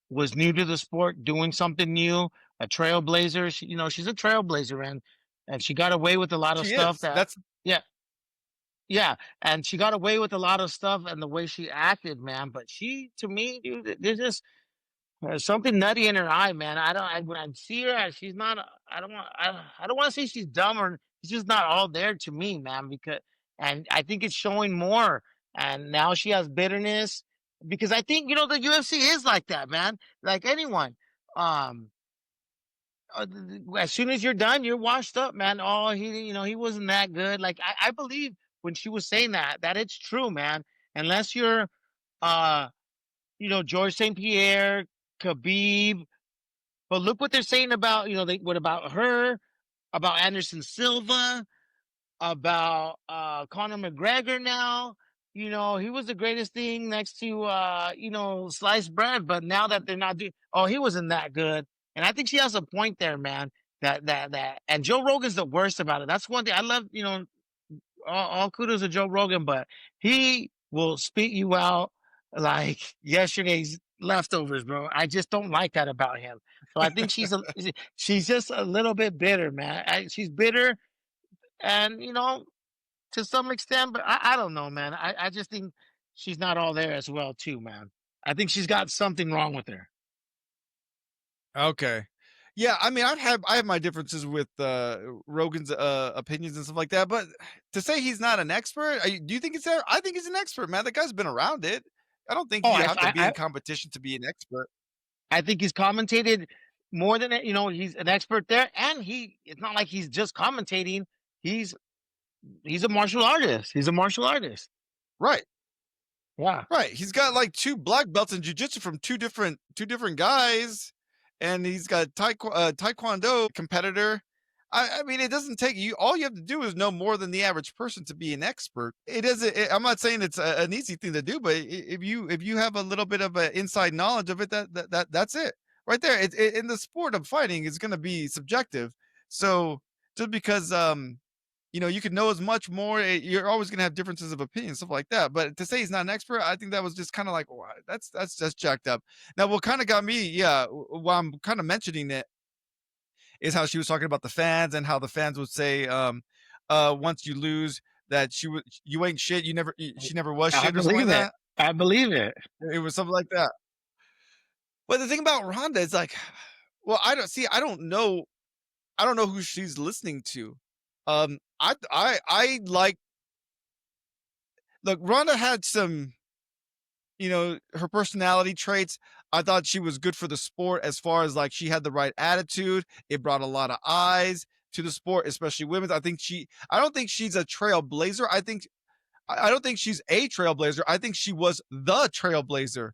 was new to the sport, doing something new, a trailblazer. She's a trailblazer, and she got away with a lot of She stuff is. that. That's Yeah, yeah, and she got away with a lot of stuff and the way she acted, man. But to me, dude, there's just something nutty in her eye, man. When I see her, she's not. I don't want to say she's dumb, or she's just not all there to me, man. And I think it's showing more. And now she has bitterness. because I think, the UFC is like that, man. Like anyone. Um, as soon as you're done, you're washed up, man. Oh, he wasn't that good. Like I believe when she was saying that it's true, man. Unless you're, uh, George St. Pierre, Khabib, but look what they're saying about, what about her, about Anderson Silva, about Conor McGregor now. He was the greatest thing next to sliced bread, but now that they're not doing, oh, he wasn't that good. And I think she has a point there, man. That and Joe Rogan's the worst about it. That's one thing I love, all kudos to Joe Rogan, but he will spit you out like yesterday's leftovers, bro. I just don't like that about him. So I think she's just a little bit bitter, man. She's bitter, and to some extent, but I don't know, man. I just think she's not all there as well, too, man. I think she's got something wrong with her. Okay. Yeah, I mean, I have my differences with Rogan's opinions and stuff like that, but to say he's not an expert, do you think it's there? I think he's an expert, man. The guy's been around it. I don't think Oh, you have to be in competition to be an expert. I think he's commentated more than it. He's an expert there, and it's not like he's just commentating. He's he's a martial artist. He's a martial artist. Right. Yeah. Right. He's got like 2 black belts in jiu-jitsu from 2 different guys, and he's got taekwondo competitor. I mean, it doesn't take you all you have to do is know more than the average person to be an expert. It isn't I'm not saying it's an easy thing to do, but if you have a little bit of a inside knowledge of it, that's it. Right there. In the sport of fighting is going to be subjective. So, just because you could know as much more. You're always gonna have differences of opinion, stuff like that. But to say he's not an expert, I think that was just kind of like, wow, that's jacked up. Now, what kind of got me, yeah, while I'm kind of mentioning it, is how she was talking about the fans and how the fans would say, once you lose, that you ain't shit. She never was I shit or something like believe it. that. I believe it. It was something like that. But the thing about Rhonda is like, well, I don't know who she's listening to. I like look, Rhonda had some, her personality traits. I thought she was good for the sport as far as like she had the right attitude. It brought a lot of eyes to the sport, especially women's. I don't think she's a trailblazer. I don't think she's a trailblazer. I think she was the trailblazer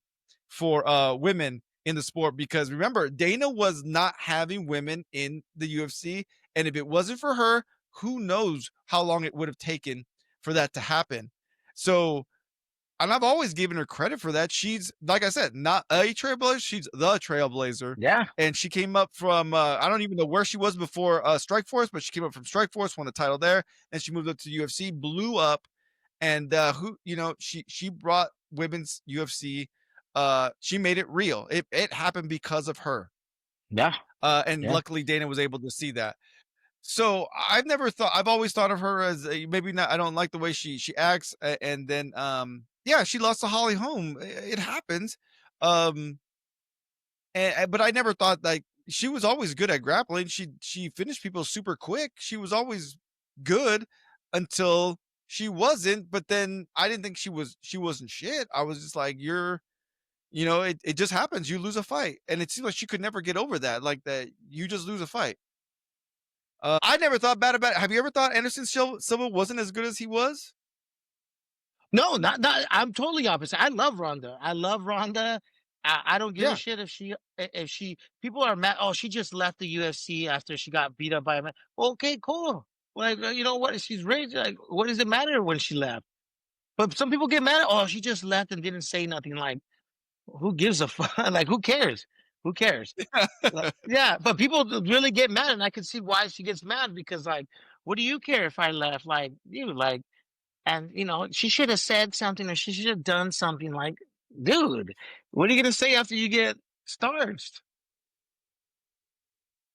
for women in the sport because remember, Dana was not having women in the UFC. And if it wasn't for her, who knows how long it would have taken for that to happen. So, and I've always given her credit for that. She's, like I said, not a trailblazer, she's the trailblazer. Yeah. And she came up from, I don't even know where she was before Strike Force, but she came up from Strike Force, won a title there. And she moved up to UFC, blew up. And she brought women's UFC. She made it real. It happened because of her. Yeah. And Yeah. luckily Dana was able to see that. So I've always thought of her as maybe not. I don't like the way she acts, and then yeah, she lost to Holly Holm. It happens, um, but I never thought like she was always good at grappling. She finished people super quick. She was always good until she wasn't. But then I didn't think she wasn't shit. I was just like it just happens. You lose a fight, and it seems like she could never get over that. Like that, you just lose a fight. I never thought bad about it. Have you ever thought Anderson Silva wasn't as good as he was? No, not. I'm totally opposite. I love Ronda. I love Ronda. I don't give a Yeah. shit if she people are mad. Oh, she just left the UFC after she got beat up by a man. Okay, cool. Like you know what? She's raised. Like, what does it matter when she left? But some people get mad. Oh, she just left and didn't say nothing. Like, who gives a fuck? Like, who cares? Who cares? Like, yeah, but people really get mad, and I can see why she gets mad because, like, what do you care if I left? Like, like, and she should have said something, or she should have done something. Like, dude, what are you gonna say after you get starched?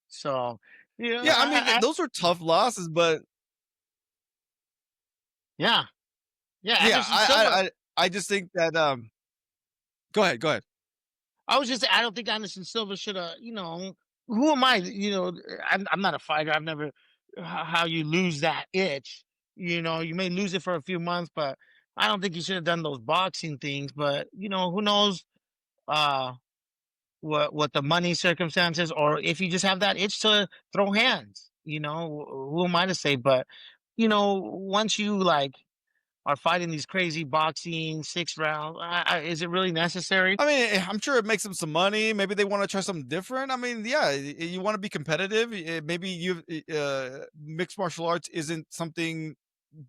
So, Yeah, I mean, those are tough losses, but yeah, yeah, yeah, Anderson Silva. I just think that go ahead, go ahead. I was just, I don't think Anderson Silva should have. Who am I? I'm not a fighter. I've never how you lose that itch. You may lose it for a few months, but I don't think he should have done those boxing things, but who knows uh what the money circumstances, or if you just have that itch to throw hands. Who am I to say? But once you like are fighting these crazy boxing 6 rounds, is it really necessary? I mean, I'm sure it makes them some money. Maybe they want to try something different. I mean, yeah, you want to be competitive. Maybe mixed martial arts isn't something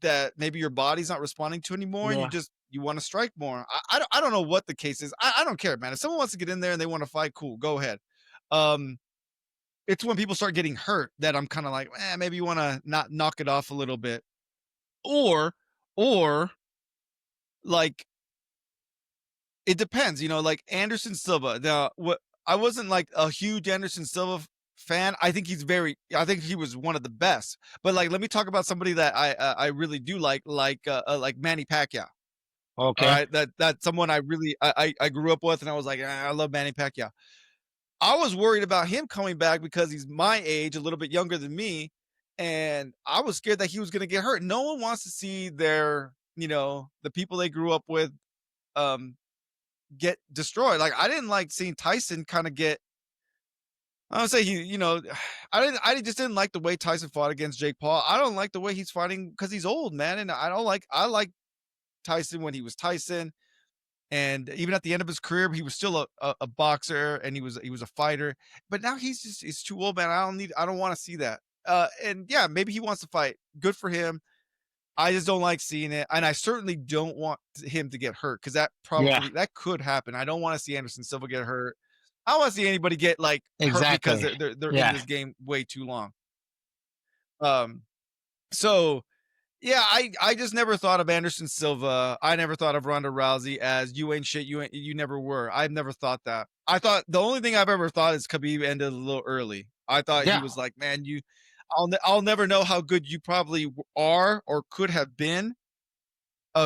that maybe your body's not responding to anymore, and Yeah, you want to strike more. I don't know what the case is. I don't care, man. If someone wants to get in there and they want to fight, cool, go ahead. Um, it's when people start getting hurt that I'm kind of like, maybe you want to not knock it off a little bit, or or like it depends, like Anderson Silva. Now, what I wasn't like a huge Anderson Silva fan. I think he was one of the best. But like, let me talk about somebody that I really do like Manny Pacquiao. All okay. right, that's someone I grew up with, and I was like, I love Manny Pacquiao. I was worried about him coming back because he's my age, a little bit younger than me, and I was scared that he was going to get hurt. No one wants to see the people they grew up with, um, get destroyed. Like I didn't like seeing Tyson kind of get. I don't say I just didn't like the way Tyson fought against Jake Paul. I don't like the way he's fighting because he's old, man, and I like Tyson when he was Tyson, and even at the end of his career, he was still a boxer and he was a fighter. But now he's too old, man. I don't want to see that. And yeah, maybe he wants to fight. Good for him. I just don't like seeing it, and I certainly don't want him to get hurt because Yeah, that could happen. I don't want to see Anderson Silva get hurt. I don't want to see anybody get like hurt because exactly. they're in Yeah, this game way too long. Um, so yeah, I just never thought of Anderson Silva. I never thought of Ronda Rousey as you ain't shit. You never were. I've never thought that. I thought the only thing I've ever thought is Khabib ended a little early. I thought he yeah. was like, man, I'll never know how good you probably are or could have been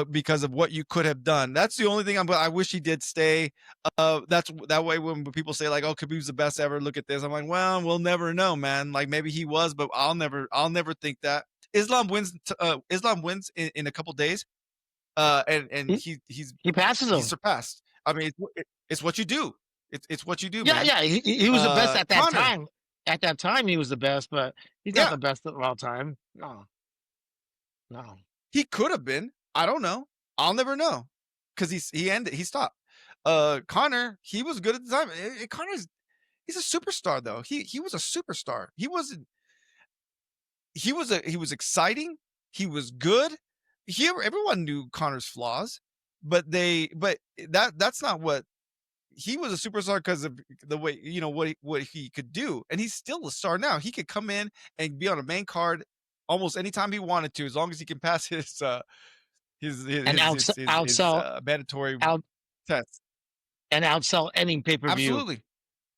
because of what you could have done. That's the only thing I wish he did stay. That's that way when people say like, "Oh, Khabib's the best ever," look at this. I'm like, well, we'll never know, man. Like maybe he was, but I'll never think that. Islam wins in a couple days, and He, he passes he's him. surpassed. I mean, it's what you do. It's what you do, Yeah, man. yeah. He was the best at that Connor, time. At that time, he was the best, but he's not yeah, the best of all time. No, no. he could have been. I don't know. I'll never know because he stopped. Connor, he was good at the time. Connor's he's a superstar though. He was a superstar. He was exciting. He was good. Everyone knew Connor's flaws, but that's not what he was a superstar because of the way what he could do, and he's still a star now. He could come in and be on a main card almost anytime he wanted to, as long as he can pass And his outsell mandatory out test. and outsell any pay per view. Absolutely,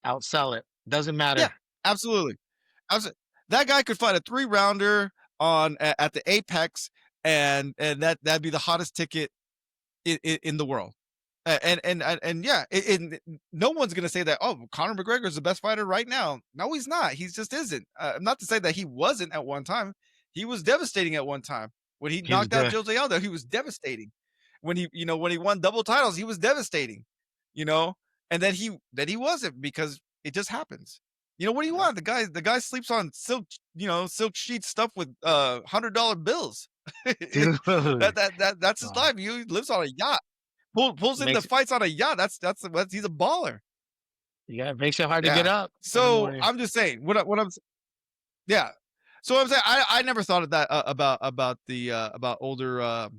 Outsell it. Doesn't yeah, matter. absolutely. That guy could fight a 3 rounder at the Apex, and that'd be the hottest ticket in the world. And yeah, no one's gonna say that. Oh, Conor McGregor is the best fighter right now. No, he's not. He just isn't. Not to say that he wasn't at one time. He was devastating at one time when he He was knocked out good. Jose Aldo. He was devastating. When he won double titles, he was devastating. You know, and then he wasn't because it just happens. What do you Yeah. want? The guy sleeps on silk sheet stuff with $100 bills. Dude, That's his oh, life. He lives on a yacht. Pulls in the makes fights on a yacht. He's a baller. makes it hard to get Yeah. up in the So morning. I'm just saying yeah. So I'm saying I never thought of that about the about older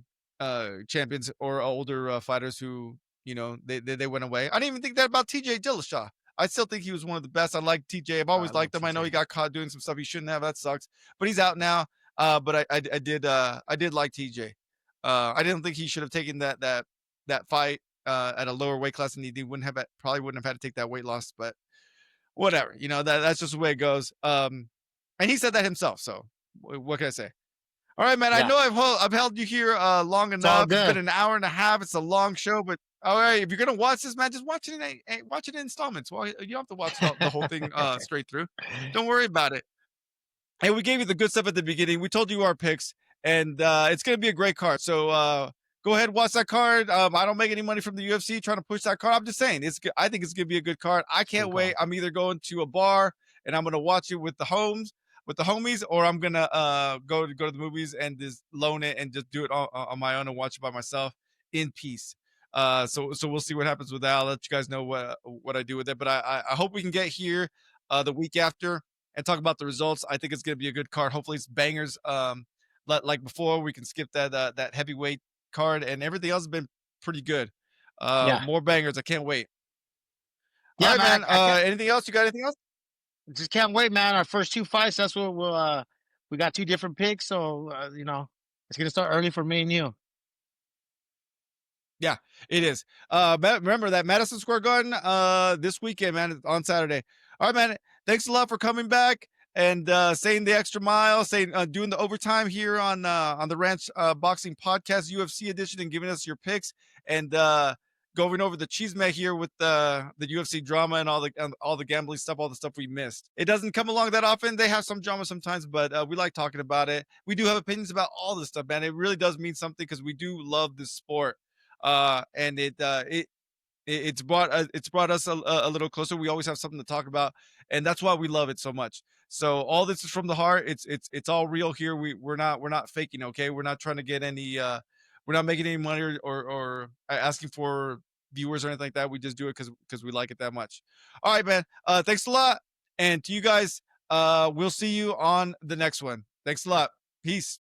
champions or older fighters who they went away. I didn't even think that about TJ Dillashaw. I still think he was one of the best. I like TJ. I've Oh, I always love liked him. I know he TJ. got caught doing some stuff he shouldn't have. That sucks. But he's out now. But I did like TJ. I didn't think he should have taken that fight at a lower weight class, and he probably wouldn't have had to take that weight loss. But whatever, that's just the way it goes. And he said that himself. So what can I say? All right, man. I Yeah, know I've held you here long it's all enough. It's been good. an hour and a half. It's a long show, but all right. If you're gonna watch this, man, just watch it in installments. Well, you don't have to watch the whole thing straight through. Don't worry about it. Hey, we gave you the good stuff at the beginning. We told you our picks, and it's gonna be a great card. So go ahead, watch that card. I don't make any money from the UFC trying to push that card. I'm just saying, it's good. I think it's gonna be a good card. I can't Good wait. call. I'm either going to a bar and I'm gonna watch it with the homies, or I'm gonna go to the movies and just loan it and just do it on my own and watch it by myself in peace. So we'll see what happens with that. I'll let you guys know what I do with it. But I hope we can get here the week after and talk about the results. I think it's gonna be a good card. Hopefully it's bangers. Like before, we can skip that heavyweight card, and everything else has been pretty good. Yeah. More bangers. I can't wait. All Yeah, right, man. man. I can't, Anything else? You got anything else? just can't wait, man. Our first two fights. That's what we got two different picks. So, it's going to start early for me and you. Yeah, it is. Remember that Madison Square Garden this weekend, man, on Saturday. All right, man. Thanks a lot for coming back and saying the extra mile, saying doing the overtime here on the Ranch Boxing Podcast UFC edition, and giving us your picks and going over the chisme here with the UFC drama and all the gambling stuff, all the stuff we missed. It doesn't come along that often. They have some drama sometimes, but we like talking about it. We do have opinions about all this stuff, man. It really does mean something because we do love this sport, and it's brought us a little closer. We always have something to talk about, and that's why we love it so much. So all this is from the heart. It's all real here. We're not faking. Okay, we're not trying to get any. We're not making any money or asking for viewers or anything like that. We just do it because we like it that much. All right, man. Thanks a lot, and to you guys. We'll see you on the next one. Thanks a lot. Peace.